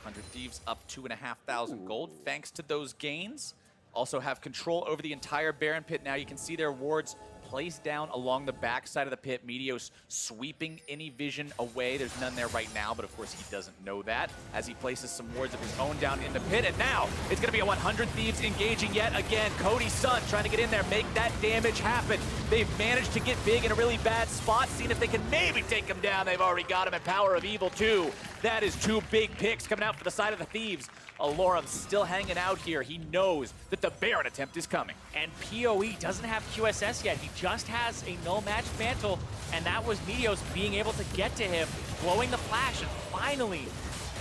100 Thieves up 2,500 gold thanks to those gains. Also have control over the entire Baron pit now. You can see their wards placed down along the backside of the pit. Meteos sweeping any vision away. There's none there right now, but of course he doesn't know that as he places some wards of his own down in the pit. And now it's going to be a 100 Thieves engaging yet again. Cody Sun trying to get in there, make that damage happen. They've managed to get big in a really bad spot, seeing if they can maybe take him down. They've already got him at PowerOfEvil too. That is 2 big picks coming out for the side of the Thieves. Allorim still hanging out here. He knows that the Baron attempt is coming. And PoE doesn't have QSS yet. He just has a no-match mantle, and that was Meteos being able to get to him, blowing the flash, and finally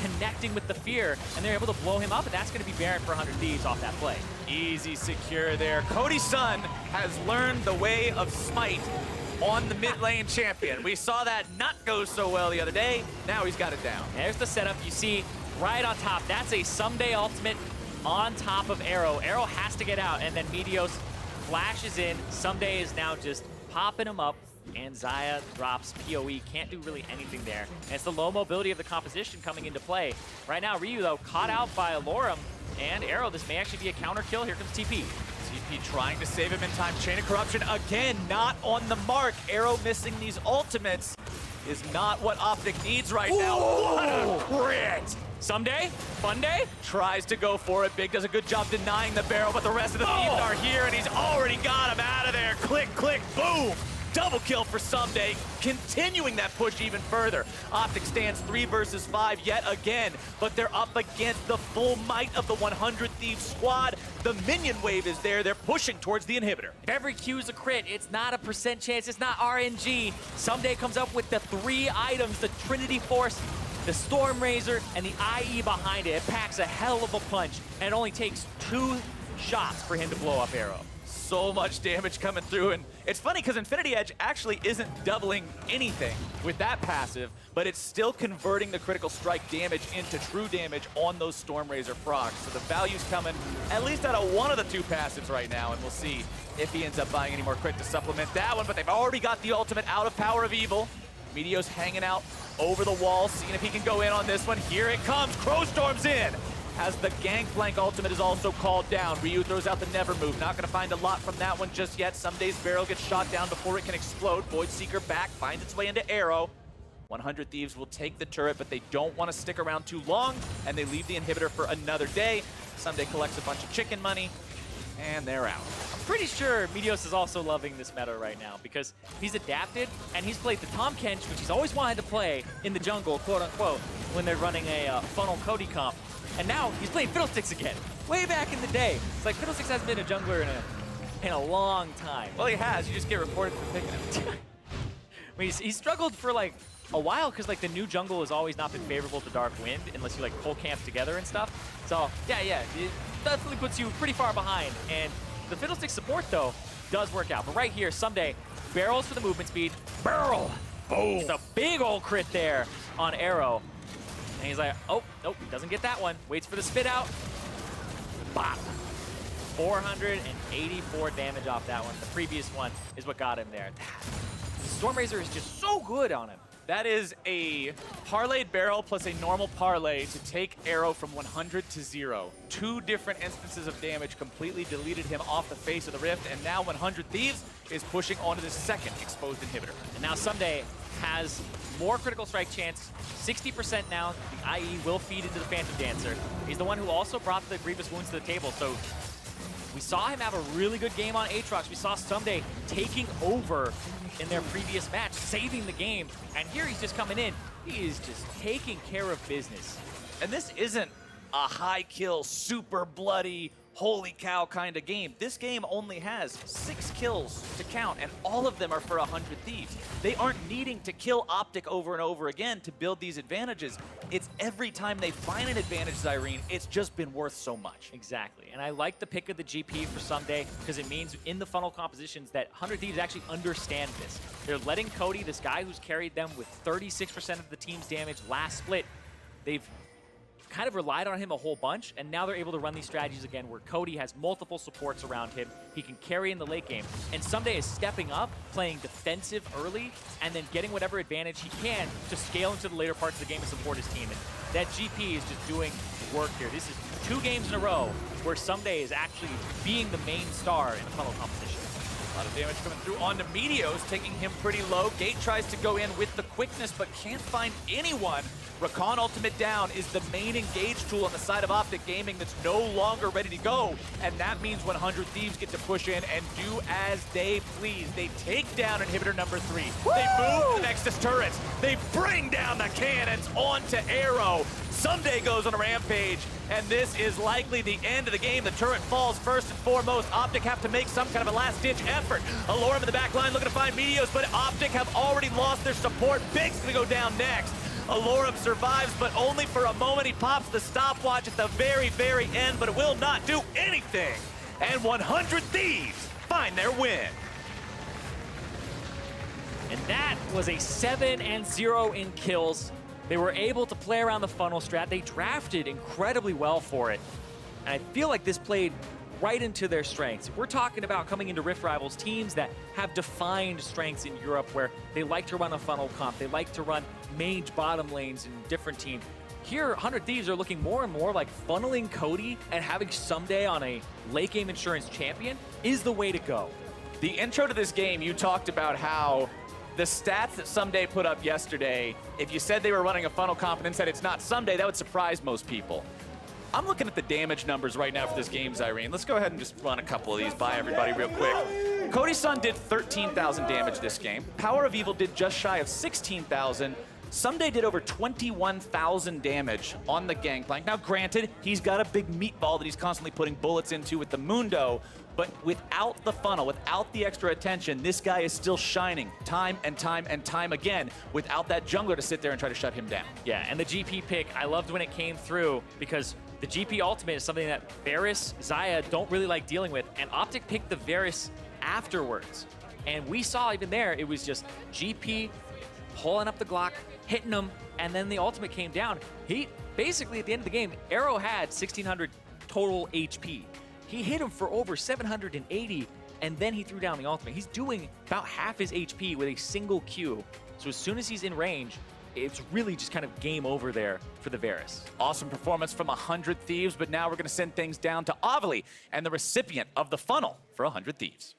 connecting with the fear, and they're able to blow him up, and that's going to be Baron for 100 Thieves off that play. Easy secure there. Cody Sun has learned the way of smite on the mid lane champion. We saw that not go so well the other day. Now he's got it down. There's the setup. You see right on top, that's a Ssumday ultimate on top of Arrow. Arrow has to get out, and then Meteos flashes in. Ssumday is now just popping him up, and Xayah drops PoE. Can't do really anything there. And it's the low mobility of the composition coming into play. Right now, Ryu, though, caught out by Allorim and Arrow. This may actually be a counter kill. Here comes TP. TP trying to save him in time. Chain of Corruption again, not on the mark. Arrow missing these ultimates is not what OpTic needs right now. What a crit! Ssumday, fun day. Tries to go for it. Big does a good job denying the barrel, but the rest of the Thieves are here, and he's already got him out of there. Click, click, boom! Double kill for Ssumday, continuing that push even further. OpTic stands 3 versus 5 yet again, but they're up against the full might of the 100 Thieves squad. The minion wave is there. They're pushing towards the inhibitor. If every Q is a crit, it's not a % chance. It's not RNG. Ssumday comes up with the 3 items, the Trinity Force, the Storm Razor, and the IE behind it. It packs a hell of a punch, and it only takes 2 shots for him to blow up Arrow. So much damage coming through, and it's funny because Infinity Edge actually isn't doubling anything with that passive, but it's still converting the critical strike damage into true damage on those Storm Razor procs. So the value's coming at least out of one of the 2 passives right now, and we'll see if he ends up buying any more crit to supplement that one, but they've already got the ultimate out of PowerOfEvil. Meteos hanging out over the wall, seeing if he can go in on this one. Here it comes, Crowstorm's in! As the Gangplank ultimate is also called down. Ryu throws out the never move. Not gonna find a lot from that one just yet. Ssumday's barrel gets shot down before it can explode. Void Seeker back, finds its way into Arrow. 100 Thieves will take the turret, but they don't want to stick around too long, and they leave the inhibitor for another day. Ssumday collects a bunch of chicken money, and they're out. I'm pretty sure Meteos is also loving this meta right now because he's adapted and he's played the Tahm Kench, which he's always wanted to play in the jungle, quote unquote, when they're running a funnel Cody comp. And now he's playing Fiddlesticks again. Way back in the day. It's like Fiddlesticks hasn't been a jungler in a long time. Well, he has. You just get reported for picking him. I mean, he struggled for like a while because like the new jungle has always not been favorable to Dark Wind unless you like pull camp together and stuff. So yeah, it definitely puts you pretty far behind. And the Fiddlesticks support though does work out. But right here, Ssumday barrels for the movement speed. Barrel! Boom! It's a big old crit there on Arrow. And he's like, oh, nope, doesn't get that one. Waits for the spit out. Bop. 484 damage off that one. The previous one is what got him there. Storm Razor is just so good on him. That is a parlayed barrel plus a normal parlay to take Arrow from 100 to 0. 2 different instances of damage completely deleted him off the face of the rift, and now 100 Thieves is pushing onto the second exposed inhibitor. And now Ssumday has more critical strike chance, 60% now. The IE will feed into the Phantom Dancer. He's the one who also brought the Grievous Wounds to the table, so we saw him have a really good game on Aatrox. We saw Ssumday taking over in their previous match, saving the game, and here he's just coming in. He is just taking care of business. And this isn't a high kill, super bloody, holy cow kind of game. This game only has 6 kills to count, and all of them are for 100 Thieves. They aren't needing to kill OpTic over and over again to build these advantages. It's every time they find an advantage, Zyrene, it's just been worth so much. Exactly, and I like the pick of the GP for Ssumday because it means in the funnel compositions that 100 Thieves actually understand this. They're letting Cody, this guy who's carried them with 36% of the team's damage last split, they've kind of relied on him a whole bunch, and now they're able to run these strategies again where Cody has multiple supports around him. He can carry in the late game, and Ssumday is stepping up, playing defensive early, and then getting whatever advantage he can to scale into the later parts of the game and support his team. And that GP is just doing work here. This is 2 games in a row where Ssumday is actually being the main star in the funnel competition. A lot of damage coming through onto Meteos, taking him pretty low. Gate tries to go in with the quickness, but can't find anyone. Rakan ultimate down is the main engage tool on the side of OpTic Gaming that's no longer ready to go. And that means 100 Thieves get to push in and do as they please. They take down inhibitor number 3. Woo! They move the Nexus turrets. They bring down the cannons onto Arrow. Ssumday goes on a rampage, and this is likely the end of the game. The turret falls first and foremost. OpTic have to make some kind of a last-ditch effort. Allorim in the back line looking to find Meteos, but OpTic have already lost their support. Big's gonna go down next. Allorim survives, but only for a moment. He pops the stopwatch at the very, very end, but it will not do anything. And 100 Thieves find their win. And that was a 7-0 in kills. They were able to play around the funnel strat. They drafted incredibly well for it. And I feel like this played right into their strengths. We're talking about coming into Rift Rivals teams that have defined strengths in Europe where they like to run a funnel comp. They like to run mage bottom lanes in different teams. Here, 100 Thieves are looking more and more like funneling Cody and having Ssumday on a late game insurance champion is the way to go. The intro to this game, you talked about how the stats that Ssumday put up yesterday, if you said they were running a funnel comp and then said it's not Ssumday, that would surprise most people. I'm looking at the damage numbers right now for this game, Xayah. Let's go ahead and just run a couple of these by everybody real quick. Cody Sun did 13,000 damage this game. PowerOfEvil did just shy of 16,000. Ssumday did over 21,000 damage on the Gangplank. Now, granted, he's got a big meatball that he's constantly putting bullets into with the Mundo, but without the funnel, without the extra attention, this guy is still shining time and time and time again without that jungler to sit there and try to shut him down. Yeah, and the GP pick, I loved when it came through because the GP ultimate is something that Varus, Xayah don't really like dealing with, and OpTic picked the Varus afterwards. And we saw even there, it was just GP pulling up the Glock, hitting him, and then the ultimate came down. He basically, at the end of the game, Arrow had 1,600 total HP. He hit him for over 780, and then he threw down the ultimate. He's doing about half his HP with a single Q. So as soon as he's in range, it's really just kind of game over there for the Varus. Awesome performance from 100 Thieves, but now we're going to send things down to OpTic and the recipient of the funnel for 100 Thieves.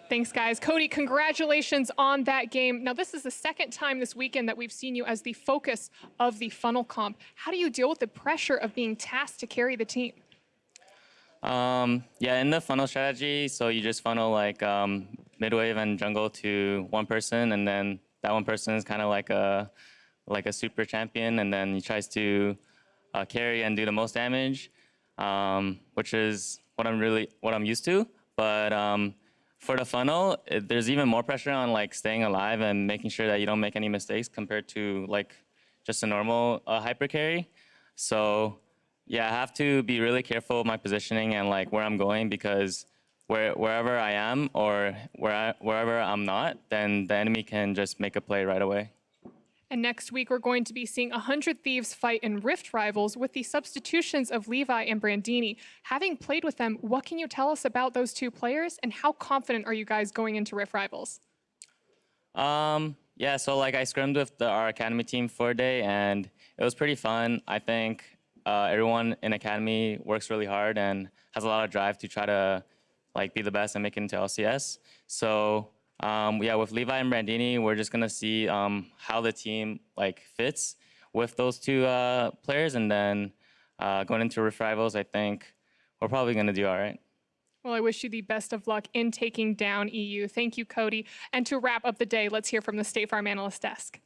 Thanks, guys. Cody, congratulations on that game. Now, this is the second time this weekend that we've seen you as the focus of the funnel comp. How do you deal with the pressure of being tasked to carry the team? Yeah, in the funnel strategy, so you just funnel like mid-wave and jungle to one person, and then that one person is kind of like a super champion, and then he tries to carry and do the most damage, which is what I'm used to. But for the funnel, there's even more pressure on like staying alive and making sure that you don't make any mistakes compared to like just a normal hyper carry. So yeah, I have to be really careful with my positioning and like where I'm going, because wherever I am or wherever I'm not, then the enemy can just make a play right away. And next week, we're going to be seeing 100 Thieves fight in Rift Rivals with the substitutions of Levi and Brandini. Having played with them, what can you tell us about those two players, and how confident are you guys going into Rift Rivals? Yeah, so like I scrimmed with our academy team for a day, and it was pretty fun. I think everyone in academy works really hard and has a lot of drive to try to like be the best and make it into LCS. So yeah, with Levi and Brandini, we're just gonna see how the team like fits with those two players, and then going into Rift Rivals, I think we're probably gonna do all right. Well, I wish you the best of luck in taking down EU. Thank you, Cody. And to wrap up the day, let's hear from the State Farm Analyst Desk.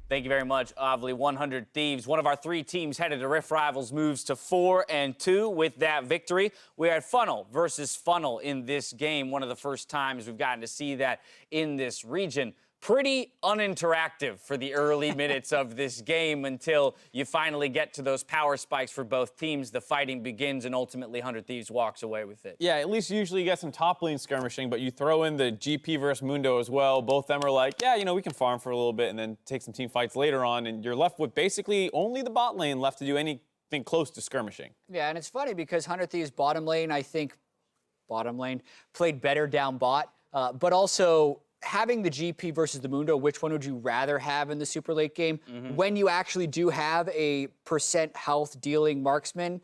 Thank you very much, Ovely. 100 Thieves, one of our three teams headed to Rift Rivals, moves to 4-2 with that victory. We had funnel versus funnel in this game. One of the first times we've gotten to see that in this region. Pretty uninteractive for the early minutes of this game until you finally get to those power spikes for both teams. The fighting begins, and ultimately 100 Thieves walks away with it. Yeah, at least usually you get some top lane skirmishing, but you throw in the GP versus Mundo as well. Both them are like, yeah, you know, we can farm for a little bit and then take some team fights later on, and you're left with basically only the bot lane left to do anything close to skirmishing. Yeah, and it's funny because 100 Thieves bottom lane, I think, played better down bot, but also having the GP versus the Mundo, which one would you rather have in the super late game? When you actually do have a % health dealing marksman,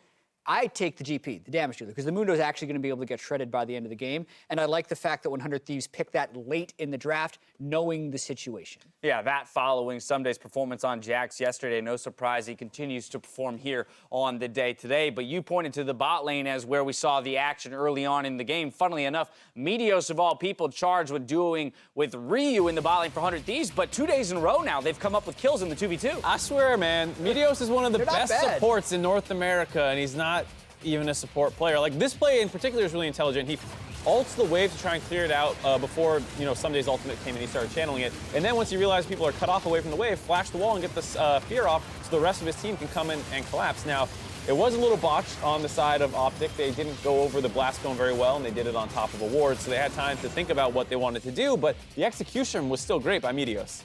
I take the GP, the damage dealer, because the Mundo is actually going to be able to get shredded by the end of the game. And I like the fact that 100 Thieves picked that late in the draft, knowing the situation. Yeah, that following Ssumday's performance on Jax yesterday. No surprise he continues to perform here on the day today. But you pointed to the bot lane as where we saw the action early on in the game. Funnily enough, Meteos of all people charged with dueling with Ryu in the bot lane for 100 Thieves. But 2 days in a row now, they've come up with kills in the 2v2. I swear, man, Meteos is one of the They're not best bad. supports in North America, and he's not even a support player. Like, this play in particular is really intelligent. He ults the wave to try and clear it out before, Ssumday's ultimate came and he started channeling it. And then once he realized people are cut off away from the wave, flash the wall and get this fear off so the rest of his team can come in and collapse. Now, it was a little botched on the side of OpTic. They didn't go over the blast cone very well, and they did it on top of a ward, so they had time to think about what they wanted to do, but the execution was still great by Meteos.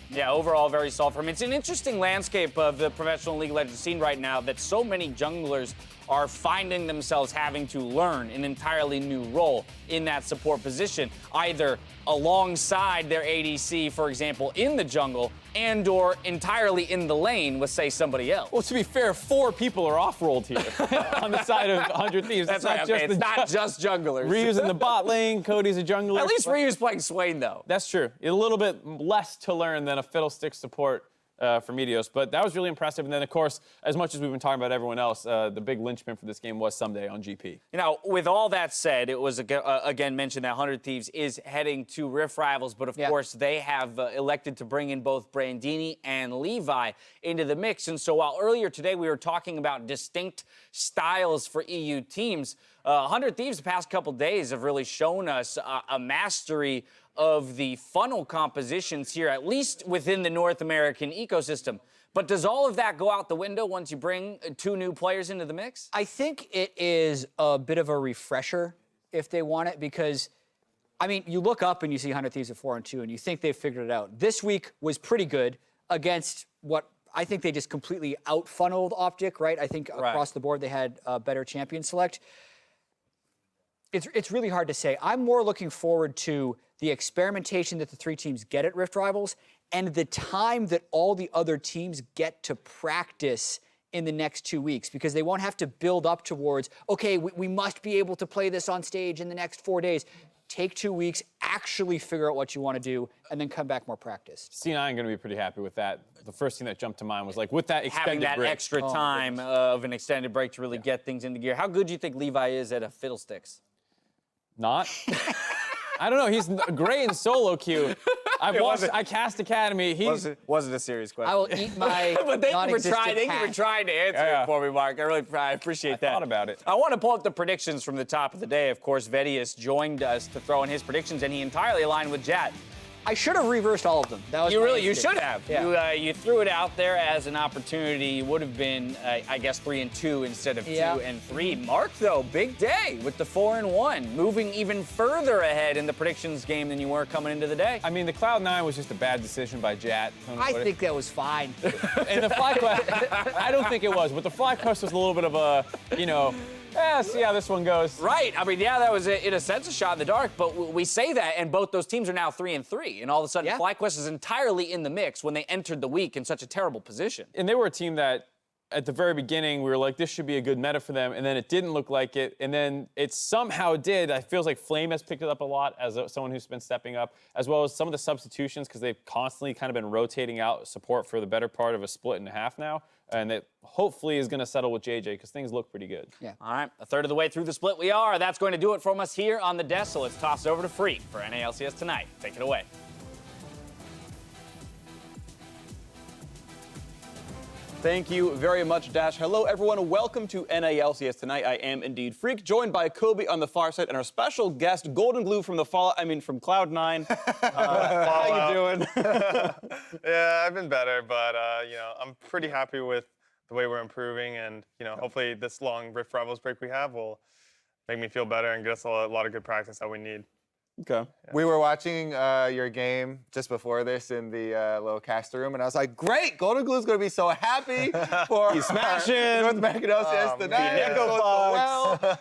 Yeah, overall very solid for him. It's an interesting landscape of the professional League of Legends scene right now that so many junglers are finding themselves having to learn an entirely new role in that support position, either alongside their ADC, for example, in the jungle, and or entirely in the lane with, say, somebody else. Well, to be fair, 4 people are off-rolled here on the side of 100 Thieves. That's right, okay, it's not just junglers. Ryu's in the bot lane, Cody's a jungler. At least Ryu's playing Swain, though. That's true. A little bit less to learn than a Fiddlesticks support for Meteos, but that was really impressive. And then, of course, as much as we've been talking about everyone else, the big linchpin for this game was Ssumday on GP. You know, with all that said, it was again mentioned that 100 Thieves is heading to Rift Rivals, but of course they have elected to bring in both Brandini and Levi into the mix. And so while earlier today we were talking about distinct styles for EU teams, 100 Thieves the past couple days have really shown us a mastery of the funnel compositions here, at least within the North American ecosystem. But does all of that go out the window once you bring 2 new players into the mix? I think it is a bit of a refresher if they want it, because, I mean, you look up and you see 100 Thieves at 4-2, and you think they've figured it out. This week was pretty good against what I think they just completely out-funneled OpTic, right? I think across the board they had better champion select. It's really hard to say. I'm more looking forward to the experimentation that the 3 teams get at Rift Rivals and the time that all the other teams get to practice in the next 2 weeks, because they won't have to build up towards, okay, we must be able to play this on stage in the next 4 days. Take 2 weeks, actually figure out what you want to do, and then come back more practiced. C9 going to be pretty happy with that. The first thing that jumped to mind was, like, with that extended having that break. extra time of an extended break to really get things into gear. How good do you think Levi is at a Fiddlesticks? Not? I don't know. He's great in solo queue. I cast Academy. Wasn't a serious question. I will eat my But thank you for non-existent trying to answer it for me, Mark. I appreciate that. I thought about it. I want to pull up the predictions from the top of the day. Of course, Meteos joined us to throw in his predictions, and he entirely aligned with Jat. I should have reversed all of them. That was You should have. Yeah. You threw it out there as an opportunity. You would have been, I guess, 3-2 instead of 2-3. Mark, though, big day with the 4-1, moving even further ahead in the predictions game than you were coming into the day. I mean, the Cloud9 was just a bad decision by Jat. I think that was fine. And the fly quest, I don't think it was, but the fly quest was a little bit of a, see how this one goes. Right. I mean, yeah, that was, in a sense, a shot in the dark, but we say that, and both those teams are now 3-3, and all of a sudden, FlyQuest is entirely in the mix when they entered the week in such a terrible position. And they were a team that, at the very beginning, we were like, this should be a good meta for them, and then it didn't look like it, and then it somehow did. It feels like Flame has picked it up a lot as someone who's been stepping up, as well as some of the substitutions, because they've constantly kind of been rotating out support for the better part of a split and a half now, and it hopefully is going to settle with JJ, because things look pretty good. Yeah. All right, a third of the way through the split we are. That's going to do it from us here on the desk, so let's toss it over to Freak for NALCS Tonight. Take it away. Thank you very much, Dash. Hello, everyone. Welcome to NALCS Tonight. I am indeed Freak, joined by Kobe on the far side and our special guest, Golden Glue from from Cloud9. How you doing? Yeah, I've been better, but I'm pretty happy with the way we're improving, and hopefully this long Rift Rivals break we have will make me feel better and get us a lot of good practice that we need. Okay. We were watching your game just before this in the little caster room, and I was like, great, Golden Glue's going to be so happy for He's smashing. North American LCS tonight. Echo Well.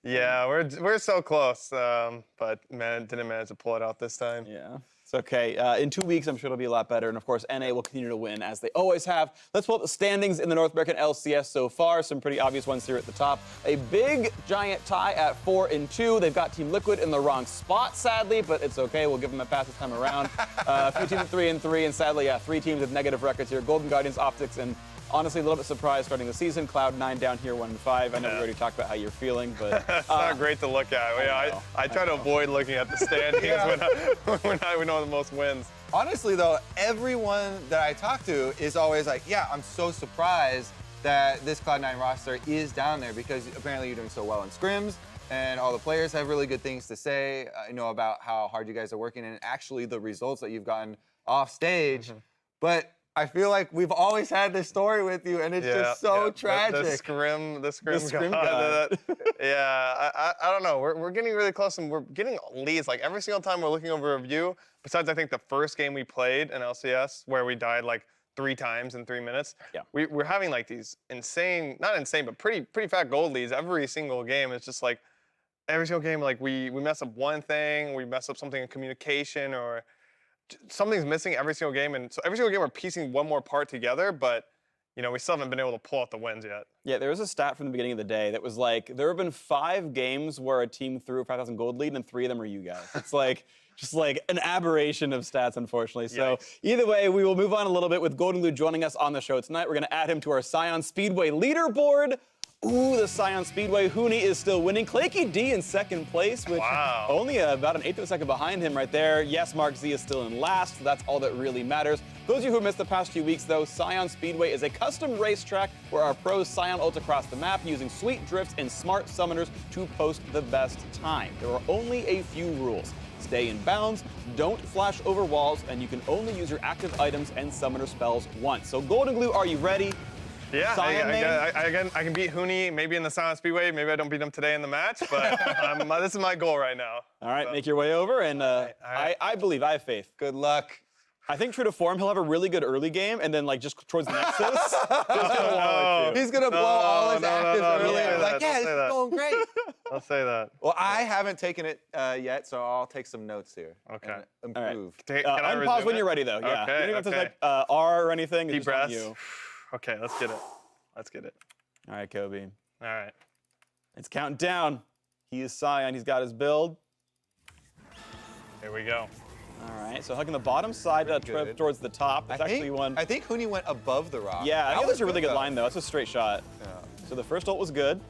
Yeah, we're so close, but man, didn't manage to pull it out this time. Yeah. It's okay. In 2 weeks, I'm sure it'll be a lot better. And of course, NA will continue to win as they always have. Let's pull up the standings in the North American LCS so far. Some pretty obvious ones here at the top. A big, giant tie at 4-2. They've got Team Liquid in the wrong spot, sadly, but it's okay. We'll give them a pass this time around. A few teams at 3-3, and sadly, yeah, 3 teams with negative records here. Golden Guardians, OpTic, and honestly, a little bit surprised starting the season. Cloud9 down here 1-5. I know we already talked about how you're feeling, but it's not great to look at. I try to avoid looking at the standings when we know the most wins. Honestly, though, everyone that I talk to is always like, yeah, I'm so surprised that this Cloud9 roster is down there because apparently you're doing so well in scrims and all the players have really good things to say, about how hard you guys are working and actually the results that you've gotten off stage. But I feel like we've always had this story with you, and it's just so tragic. The scrim guy. I don't know. We're getting really close, and we're getting leads. Like every single time we're looking over a view, besides I think the first game we played in LCS, where we died like 3 times in 3 minutes. Yeah. We're having like these insane, not insane, but pretty fat gold leads every single game. It's just like every single game, like we mess up one thing, we mess up something in communication, or something's missing every single game, and so every single game we're piecing one more part together, but we still haven't been able to pull out the wins yet. Yeah, there was a stat from the beginning of the day that was like, there have been 5 games where a team threw a 5,000 gold lead, and 3 of them are you guys. It's like, just like an aberration of stats, unfortunately. So either way, we will move on a little bit with Golden Glue joining us on the show tonight. We're going to add him to our Scion Speedway leaderboard. Ooh, the Scion Speedway. Huni is still winning. Claky D in second place, which only about an eighth of a second behind him right there. Yes, Mark Z is still in last, so that's all that really matters. Those of you who missed the past few weeks, though, Scion Speedway is a custom racetrack where our pros Scion ult across the map using sweet drifts and smart summoners to post the best time. There are only a few rules. Stay in bounds, don't flash over walls, and you can only use your active items and summoner spells once. So Golden Glue, are you ready? Yeah, I can beat Huni maybe in the Scion Speedway. Maybe I don't beat him today in the match, but this is my goal right now. All right, make your way over, and I believe, I have faith. Good luck. I think true to form, he'll have a really good early game, and then like just towards the Nexus, he's gonna blow all his actives early. Like, yeah, this is going great. I'll say that. Well, I haven't taken it yet, so I'll take some notes here. Okay. And improve. All right. Unpause when you're ready, though. Yeah. Okay. You don't have to type R or anything. Deep breaths. Okay, let's get it. All right, Kobe. All right. It's counting down. He is Scion. He's got his build. Here we go. All right, so hugging the bottom side towards the top. That's actually one. I think Huni went above the rock. Yeah, I think that's a really good line, though. That's a straight shot. Yeah. So the first ult was good.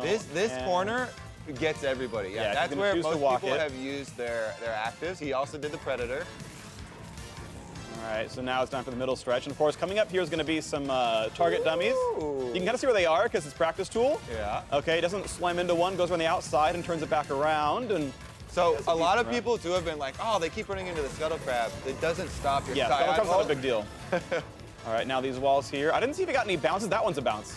This corner gets everybody. Yeah, that's where most people have used their actives. He also did the Predator. All right, so now it's time for the middle stretch. And of course, coming up here is going to be some target dummies. You can kind of see where they are because it's practice tool. Yeah. Okay, it doesn't slam into one, goes around the outside and turns it back around. And so a lot of people too have been like, oh, they keep running into the scuttle crab. It doesn't stop your Scuttle crab's not a big deal. All right, now these walls here. I didn't see if he got any bounces. That one's a bounce.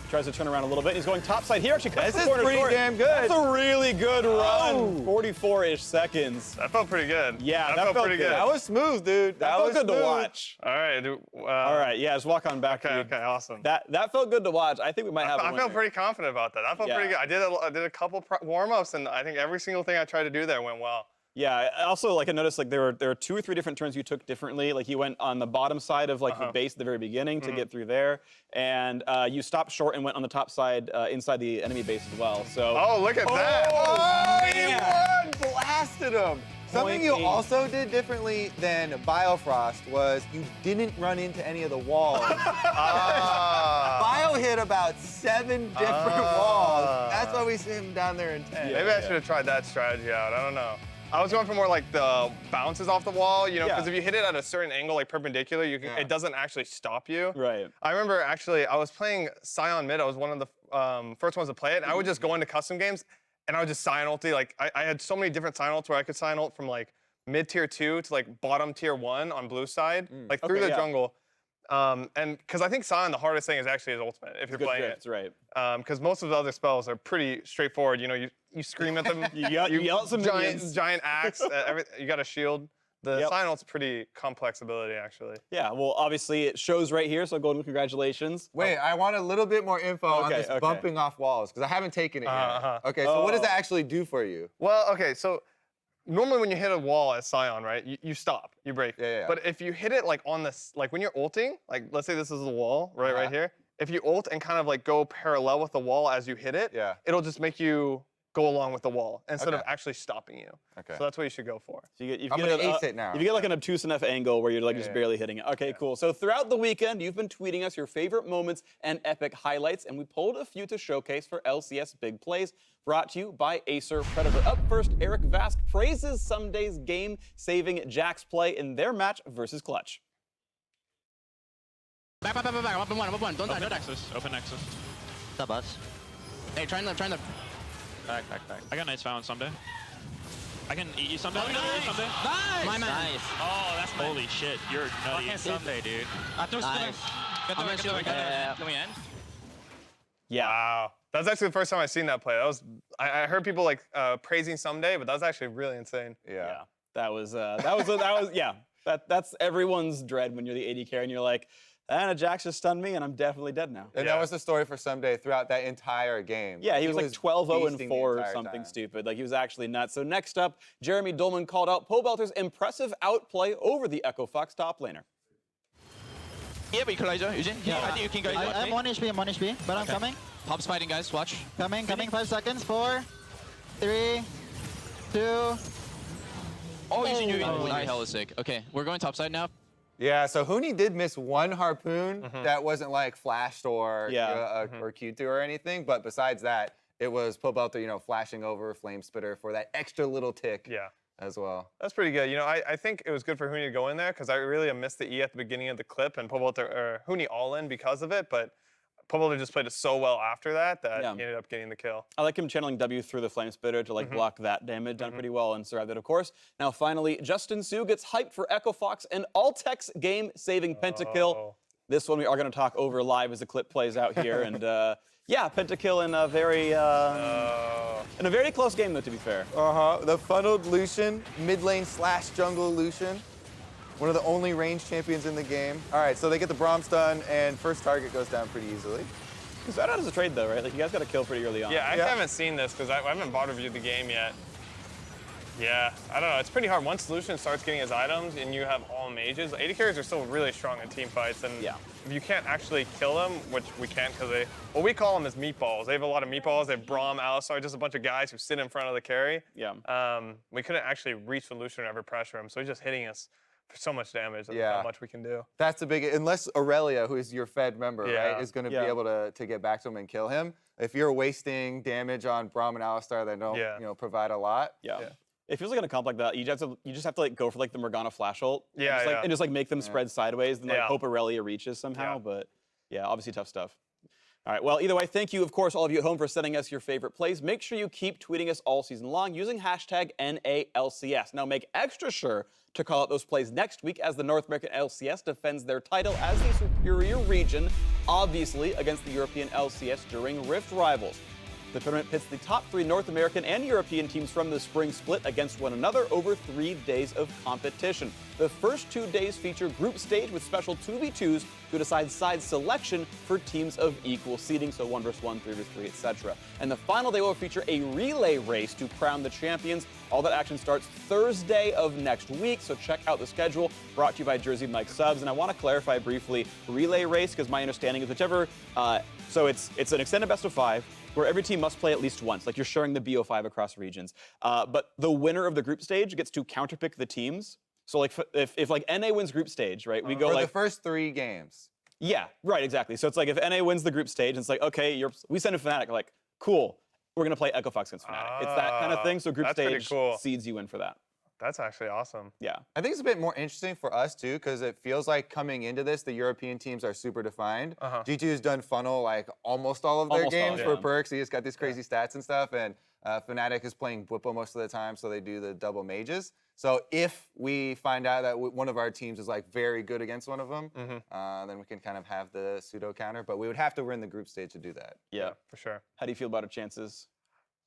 Tries to turn around a little bit. He's going top side here. Actually, cuts the corner pretty short. Damn good. That's a really good run. 44-ish seconds. That felt pretty good. Yeah, that felt pretty good. That was smooth, dude. That felt good to watch. All right. All right, yeah, just walk on back. Okay, awesome. That felt good to watch. I think we might have I felt pretty confident about that. That felt pretty good. I did a couple warm-ups, and I think every single thing I tried to do there went well. Yeah, also, like, I noticed, like, there were 2 or 3 different turns you took differently. Like, you went on the bottom side of, like, the base at the very beginning to get through there. And you stopped short and went on the top side inside the enemy base as well, so. Oh, look at that! Oh, he won! Blasted him! Something you also did differently than Biofrost was you didn't run into any of the walls. Bio hit about 7 different walls. That's why we see him down there in 10. Maybe I should have tried that strategy out. I don't know. I was going for more like the bounces off the wall, because if you hit it at a certain angle, like perpendicular, it doesn't actually stop you. Right. I remember actually, I was playing Scion mid. I was one of the first ones to play it, and I would just go into custom games, and I would just Scion ulti. Like, I had so many different Scion ults where I could Scion ult from like mid tier 2 to like bottom tier 1 on blue side, like through the jungle. And because I think Scion, the hardest thing is actually his ultimate if you're playing it. Right. Because most of the other spells are pretty straightforward. You scream at them. you yell at some giant axe. You got a shield. The Yep. Sion ult's pretty complex ability, actually. Yeah, well, obviously it shows right here, so Golden, congratulations. Wait, I want a little bit more info on Okay, this okay. bumping off walls, because I haven't taken it yet. Okay, so what does Oh. that actually do for you? Well, okay, so normally when you hit a wall as Sion, right, you stop, you break. Yeah. But if you hit it like on this, like when you're ulting, like let's say this is the wall, right here. If you ult and kind of like go parallel with the wall as you hit it, it'll just make you go along with the wall instead of actually stopping you. Okay. So that's what you should go for. So you get, I'm gonna ace it now. If you get like an obtuse enough angle where you're like just barely hitting it. Okay, cool. So throughout the weekend, you've been tweeting us your favorite moments and epic highlights, and we pulled a few to showcase for LCS Big Plays, brought to you by Acer Predator. Up first, Eric Vask praises Ssumday's game-saving Jax play in their match versus Clutch. Back. Open one. Don't die. Open Nexus. Stop us. Hey, try and live. Back. I got nice foul on Ssumday. I can eat you Ssumday. Oh, nice. Nice. My man. Nice. Oh, that's holy shit. You're nutty. Ssumday, dude. Nice. Can we end? Yeah. Wow. That's actually the first time I've seen that play. That was I heard people like praising Ssumday, but that was actually really insane. Yeah. That's everyone's dread when you're the AD carry and you're like, Jax just stunned me and I'm definitely dead now. And that was the story for Ssumday throughout that entire game. Yeah, he was like 12-0 and feasting 4 the or entire something time. stupid. Like he was actually nuts. So next up, Jeremy Dolman called out Pobelter's impressive outplay over the Echo Fox top laner. Yeah, but Equalizer, Eugene. Yeah, I think you can go. I'm 1 HP, but I'm coming. Pop's fighting, guys. Watch. Coming. 5 seconds. 4, 3, 2. Oh, Eugene, you hella sick. Okay, we're going topside now. Yeah, so Huni did miss one harpoon that wasn't like flashed or or Q2 or anything, but besides that, it was Pobelter, flashing over Flame Spitter for that extra little tick as well. That's pretty good. I think it was good for Huni to go in there because I really missed the E at the beginning of the clip and Huni all in because of it, but Pobelter just played it so well after that he ended up getting the kill. I like him channeling W through the Flame Spitter to like block that damage. Done pretty well and survived it, of course. Now finally, Justin Su gets hyped for Echo Fox and Altec's game-saving pentakill. This one we are going to talk over live as the clip plays out here. And yeah, pentakill in a very close game though, to be fair. The funneled Lucian, mid lane / jungle Lucian. One of the only ranged champions in the game. All right, so they get the Braum stun, and first target goes down pretty easily. Because that is a trade, though, right? Like, you guys got to kill pretty early on. Yeah, I haven't seen this because I haven't bot reviewed the game yet. Yeah, I don't know. It's pretty hard. Once Lucian starts getting his items and you have all mages, AD carries are still really strong in team fights. And if you can't actually kill them, which we can't because what we call them is meatballs. They have a lot of meatballs. They have Braum, Alistar, just a bunch of guys who sit in front of the carry. Yeah. We couldn't actually reach the Lucian or ever pressure him, so he's just hitting us for so much damage. That's not much we can do. That's the big, unless Aurelia, who is your Fed member, right, is going to be able to get back to him and kill him. If you're wasting damage on Braum and Alistar that don't provide a lot. Yeah. It feels like in a comp like that, you just have to like go for like the Morgana flash ult. Yeah, and just like make them spread sideways and like hope Aurelia reaches somehow. But yeah, obviously tough stuff. All right, well, either way, thank you, of course, all of you at home for sending us your favorite plays. Make sure you keep tweeting us all season long using hashtag NALCS. Now, make extra sure to call out those plays next week as the North American LCS defends their title as the superior region, obviously against the European LCS during Rift Rivals. The tournament pits the top 3 North American and European teams from the spring split against one another over 3 days of competition. The first 2 days feature group stage with special 2v2s to decide side selection for teams of equal seeding, so 1 vs 1, 3 vs 3, etc. And the final day will feature a relay race to crown the champions. All that action starts Thursday of next week, so check out the schedule. Brought to you by Jersey Mike Subs. And I want to clarify briefly, relay race, because my understanding is whichever, so it's an extended best of 5, where every team must play at least once, like you're sharing the BO5 across regions. But the winner of the group stage gets to counterpick the teams. So like if like NA wins group stage, right, we go for like the first 3 games. Yeah, right, exactly. So it's like if NA wins the group stage, it's like, okay, we send a Fnatic, like, cool, we're gonna play Echo Fox against Fnatic. It's that kind of thing, so group stage seeds you in for that. That's actually awesome. Yeah. I think it's a bit more interesting for us too, because it feels like coming into this, the European teams are super defined. G2 has done funnel like almost all of their games for perks. He just got these crazy stats and stuff, and Fnatic is playing Bwipo most of the time, so they do the double mages. So if we find out that one of our teams is like very good against one of them, then we can kind of have the pseudo counter, but we would have to win the group stage to do that. Yeah, for sure. How do you feel about our chances?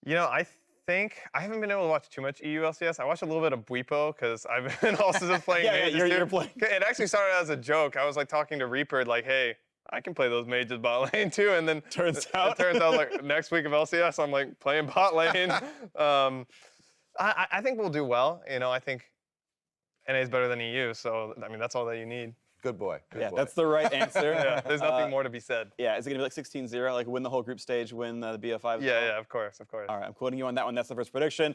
I think I haven't been able to watch too much EU LCS. I watched a little bit of Bwipo because I've been also just playing mages. You're playing. It actually started as a joke. I was like talking to Reaper, like, hey, I can play those mages bot lane too. And then turns out like next week of LCS, I'm like playing bot lane. I think we'll do well. You know, I think NA is better than EU. So, I mean, that's all that you need. Good boy. Good boy. That's the right answer. Yeah, there's nothing more to be said. Yeah, is it going to be like 16-0, like win the whole group stage, win the BO5? Yeah, of course. All right, I'm quoting you on that one. That's the first prediction.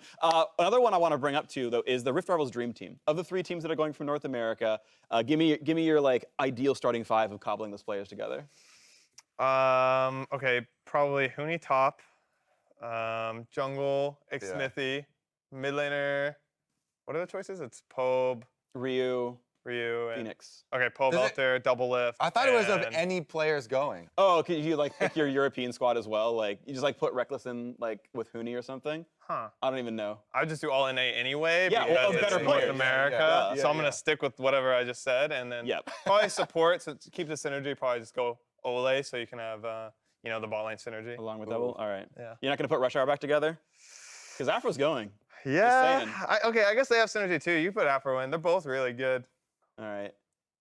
Another one I want to bring up too, though, is the Rift Rivals Dream Team. Of the 3 teams that are going from North America, give me your like ideal starting 5 of cobbling those players together. Okay, probably Huni top, jungle, Xmithy, mid laner. What are the choices? It's Pobe, Ryu, and Phoenix. Okay, Pobe out there, double lift. I thought it was of any players going. Oh, could you like pick your European squad as well? Like you just like put Reckless in like with Huni or something? Huh. I don't even know. I would just do all NA anyway because it's better North players. America. So I'm gonna stick with whatever I just said, and then probably support to keep the synergy. Probably just go Ole, so you can have you know, the bot lane synergy. Along with double. All right. Yeah. You're not gonna put Rush Hour back together? Because Afro's going. Yeah. Okay, I guess they have synergy too. You put Afro in. They're both really good. All right.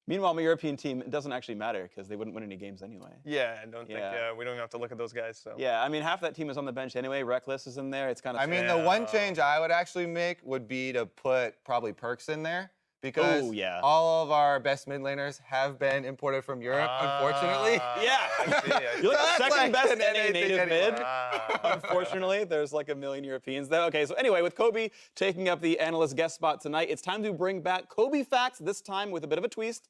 Meanwhile, my European team, it doesn't actually matter because they wouldn't win any games anyway. Yeah, I don't think. Yeah, we don't even have to look at those guys. So. Yeah, I mean, half that team is on the bench anyway. Reckless is in there. It's kind of. I mean, the one change I would actually make would be to put probably Perks in there because all of our best mid laners have been imported from Europe, unfortunately. You're like the second best NA native mid. Unfortunately, there's like a million Europeans though. Okay, so anyway, with Kobe taking up the analyst guest spot tonight, it's time to bring back Kobe Facts, this time with a bit of a twist.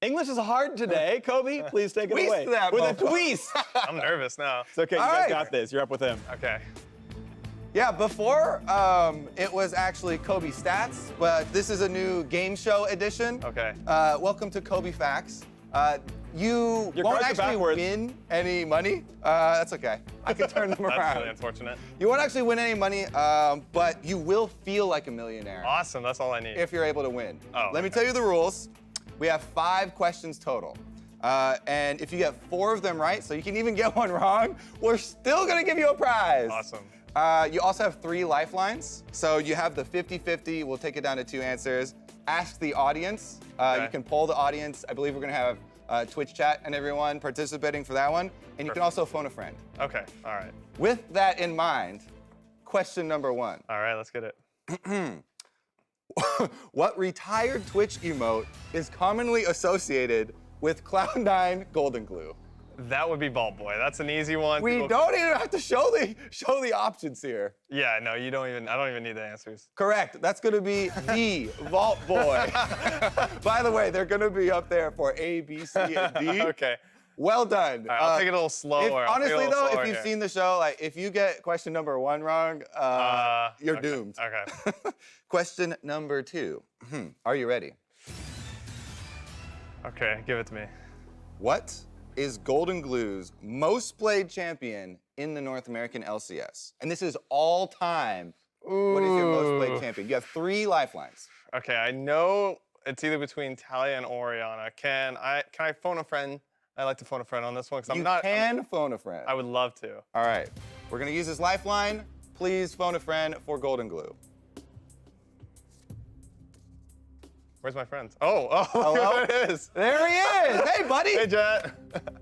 English is hard today. Kobe, please take it away. With a twist. I'm nervous now. It's okay, you guys got this. You're up with him. Okay. Yeah, before it was actually Kobe Stats, but this is a new game show edition. Okay. Welcome to Kobe Facts. You won't actually win any money. That's okay. I can turn them around. That's really unfortunate. You won't actually win any money, but you will feel like a millionaire. Awesome, that's all I need. If you're able to win. Oh, Let me tell you the rules. We have 5 questions total. And if you get 4 of them right, so you can even get one wrong, we're still gonna give you a prize. Awesome. You also have 3 lifelines. So you have the 50-50, we'll take it down to 2 answers. Ask the audience. You can poll the audience. I believe we're gonna have Twitch chat and everyone participating for that one. And you can also phone a friend. Okay, all right. With that in mind, question number 1. All right, let's get it. What retired Twitch emote is commonly associated with Cloud9 Golden Glue? That would be Vault Boy. That's an easy one. We don't even have to show the options here. Yeah, no, you don't even. I don't even need the answers. Correct. That's going to be the Vault Boy. By the way, they're going to be up there for A, B, C, and D. Okay. Well done. All right, I'll take it a little slower. Honestly, though, if you've seen the show, like if you get question number 1 wrong, you're doomed. Okay. Question number 2. Are you ready? Okay, give it to me. What is Golden Glue's most played champion in the North American LCS? And this is all time. What is your most played champion? You have 3 lifelines. Okay, I know it's either between Talia and Orianna. Can I phone a friend? I like to phone a friend on this one because You can phone a friend. I would love to. All right, we're gonna use this lifeline. Please phone a friend for Golden Glue. Where's my friend? Oh, hello? There it is. There he is. Hey, buddy. Hey, Jet. I'm gonna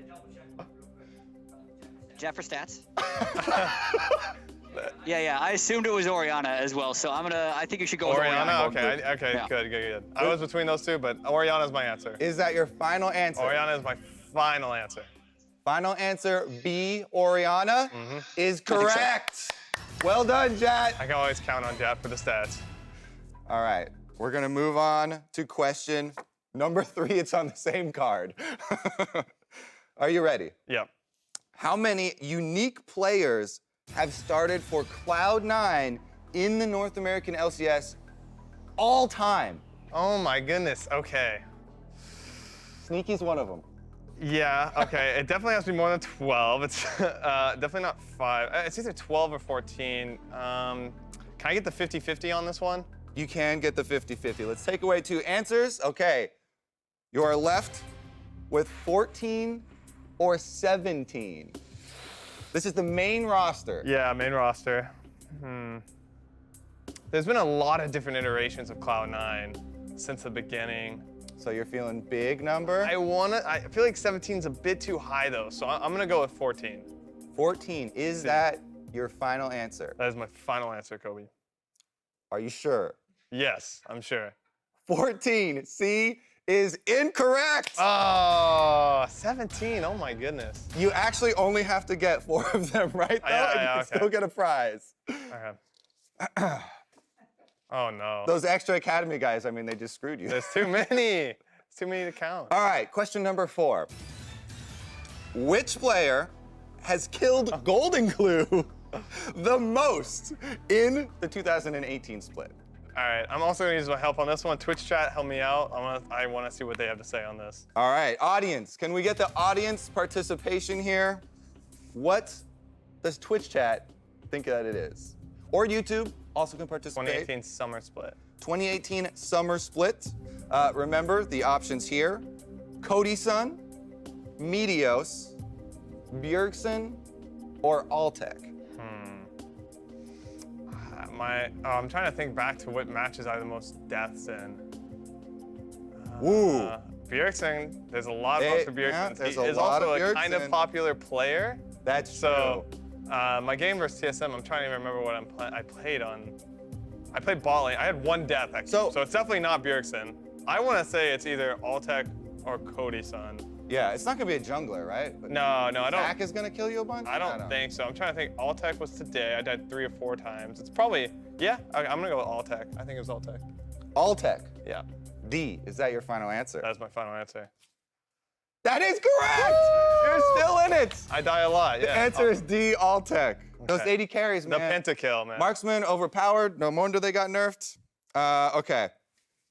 double check real quick. Jet for stats. Yeah. I assumed it was Orianna as well, so I think you should go with Orianna. Okay, Yeah. Good. I was between those 2, but Orianna's my answer. Is that your final answer? Orianna is my final answer. Final answer B, Orianna, is correct. Well done, Jet. I can always count on Jet for the stats. All right, we're gonna move on to question number 3. It's on the same card. Are you ready? Yep. How many unique players have started for Cloud9 in the North American LCS all time? Oh my goodness, okay. Sneaky's one of them. Yeah, okay, it definitely has to be more than 12. It's definitely not 5. It's either 12 or 14. Can I get the 50-50 on this one? You can get the 50-50. Let's take away 2 answers. Okay, you are left with 14 or 17. This is the main roster. Yeah, main roster. There's been a lot of different iterations of Cloud9 since the beginning. So you're feeling big number? I feel like 17 is a bit too high though, so I'm gonna go with 14. 14, is that your final answer? That is my final answer, Kobe. Are you sure? Yes, I'm sure. 14, C, is incorrect. Oh, 17, oh my goodness. You actually only have to get 4 of them right, though, and you can still get a prize. Okay. Oh, no. Those extra Academy guys, I mean, they just screwed you. There's too many. It's too many to count. All right, question number 4. Which player has killed Golden Glue the most in the 2018 split? All right, I'm also gonna use my help on this one. Twitch chat, help me out. I wanna see what they have to say on this. All right, audience, can we get the audience participation here? What does Twitch chat think that it is? Or YouTube also can participate. 2018 summer split. 2018 summer split. Remember the options here: Cody Sun, Meteos, Bjergsen, or OpTic. I'm trying to think back to what matches I had the most deaths in. Woo. Bjergsen, there's a lot of votes for Bjergsen. Yeah, He there's is a lot also of a kind of Bjergsen. popular player. That's So, true. my game versus TSM, I'm trying to remember what I played on. I played bot lane. I had 1 death, actually. So it's definitely not Bjergsen. I want to say it's either OpTic or Cody Sun. Yeah, it's not gonna be a jungler, right? But No, I don't. Zach is gonna kill you a bunch? I don't think so. I'm trying to think. OpTic was today. I died 3 or 4 times. It's probably, yeah, I'm gonna go with OpTic. I think it was OpTic. OpTic. Yeah. D, is that your final answer? That's my final answer. That is correct! You're still in it! I die a lot, yeah. The answer is D, OpTic. Those Okay. 80 carries, The man. pentakill, man. Marksman overpowered. No wonder they got nerfed. Okay.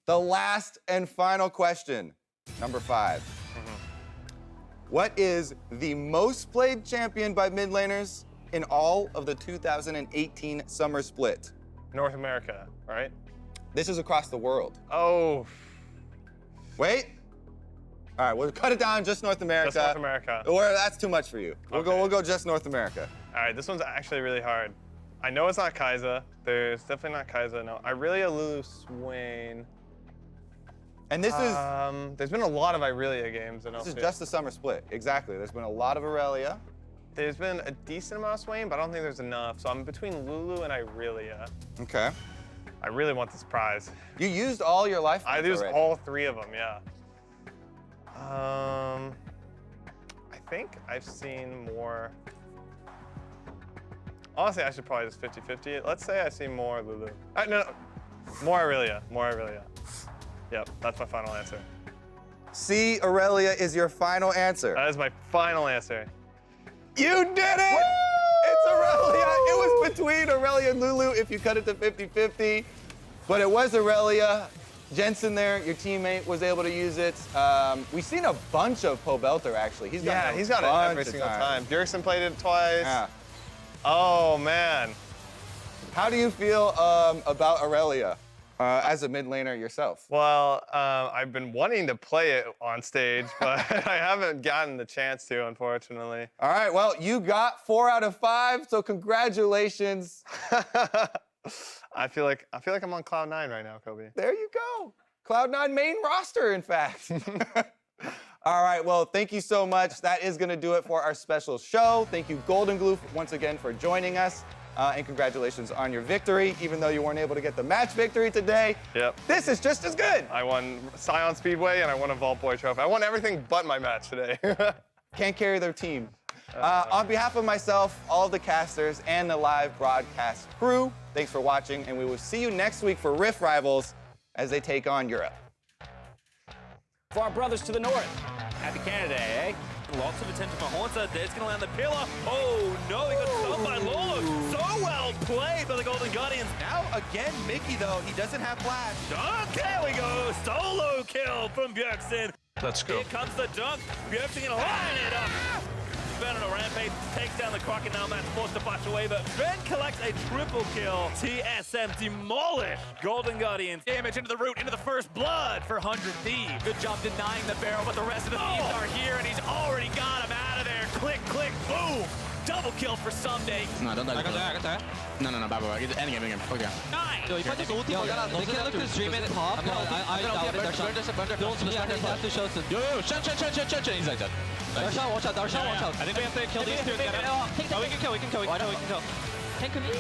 The last and final question, number 5. What is the most played champion by mid laners in all of the 2018 summer split? North America, right? This is across the world. Oh. Wait. All right, we'll cut it down just North America. Just North America. Or that's too much for you. We'll go just North America. All right, this one's actually really hard. I know it's not Xayah. There's definitely not Xayah, no. Irelia, Lulu, Swain. And this is there's been a lot of Irelia games in this is LCS. just the summer split. Exactly. There's been a lot of Aurelia. There's been a decent amount of Swain, but I don't think there's enough. So I'm between Lulu and Irelia. Okay. I really want this prize. You used all your life I points used already. all 3 of them, yeah. I think I've seen more. Honestly, I should probably just 50-50. Let's say I see more Lulu. No, more Irelia. More Irelia. Yep, that's my final answer. C, Aurelia is your final answer. That is my final answer. You did it! It's Aurelia. It was between Aurelia and Lulu if you cut it to 50-50. But it was Aurelia. Jensen there, your teammate, was able to use it. We've seen a bunch of Pobelter, actually. He's got He's got it every single time. Bjergsen played it twice. Yeah. Oh, man. How do you feel about Aurelia as a mid laner yourself? Well, I've been wanting to play it on stage, but I haven't gotten the chance to, unfortunately. All right, well, you got 4 out of 5, so congratulations. I feel like I'm on cloud 9 right now, Kobe. There you go. Cloud9 main roster, in fact. All right, well, thank you so much. That is going to do it for our special show. Thank you, Golden Glue, once again for joining us. And congratulations on your victory, even though you weren't able to get the match victory today. Yep. This is just as good. I won Scion Speedway and I won a Vault Boy trophy. I won everything but my match today. Can't carry their team. On behalf of myself, all of the casters, and the live broadcast crew, thanks for watching, and we will see you next week for Rift Rivals as they take on Europe. For our brothers to the north, happy Canada Day, eh? Lots of attention for Haunter. There's going to land the pillar. Oh, no, he got stunned by Lolo. So well played by the Golden Guardians. Now, again, Mickey, though, he doesn't have flash. Dunk, there we go. Solo kill from Bjergsen. Let's go. Here comes the dunk. Bjergsen going to line it up. Burn on a rampage, takes down the Crocodile match, forced to flash away, but Ben collects a triple kill. TSM demolished Golden Guardians. Damage into the root, into the first blood for 100 Thieves. Good job denying the barrel, but the rest of the Thieves are here, and he's already got him out out of there. Click, click, boom. Double kill for Ssumday. No, don't die. I got that. No, bad. End game. Okay. Nice. Yo, if I just ulti, they can look to stream it top. No, I doubt it. Don't have to show some. Yo, Shen, he's like that. Darshan, watch out. I think we have to kill these two and get him. Oh, we can kill. Tank can you?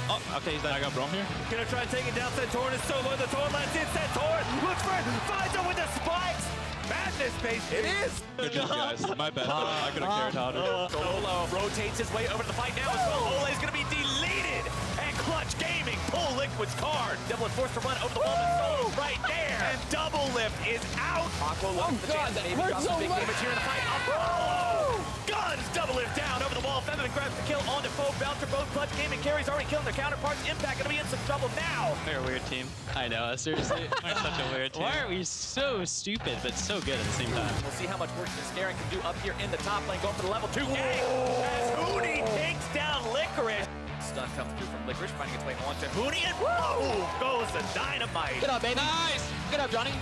Oh, okay, he's dead. I got Brom here. Gonna try and take it down. Centaurus is so low. The Thorn lands in. Centaurus looks for it. Finds it with the spikes. Madness, base. It is. Good job, guys. My bad. I could have carried harder. Solo rotates his way over to the fight now as well. Ole's gonna be deleted. And Clutch Gaming pull Liquid's card. Devil is forced to run over the wall, but Solo's right there. And Double Lift is out. Aqua looking for the chance. Maybe drops some big damage here in the fight. Oh! Guns Double Lift down over the wall. Feminine grabs the kill onto Foe Bouncer. Both Clutch Gaming carries already killing their counterparts. Impact gonna be in some trouble now. We're a weird team. I know, seriously. We're such a weird team. Why are we so stupid but so good at the same time? We'll see how much work Scaring can do up here in the top lane, going for the level 2 game. As Hoonie takes down Licorice. Stun comes through from Licorice, finding its way onto Hoonie, and whoa! Goes the dynamite. Good up, baby. Nice. Good up, Johnny.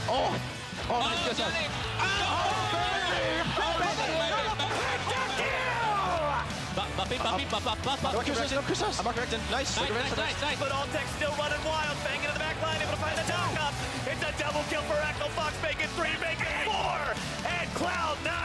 Oh, nice. Good Johnny. Nice. But OpTic still running wild, banging in the back line, able to find the top up. It's a double kill for Echo Fox, making 3, making 4, and Cloud9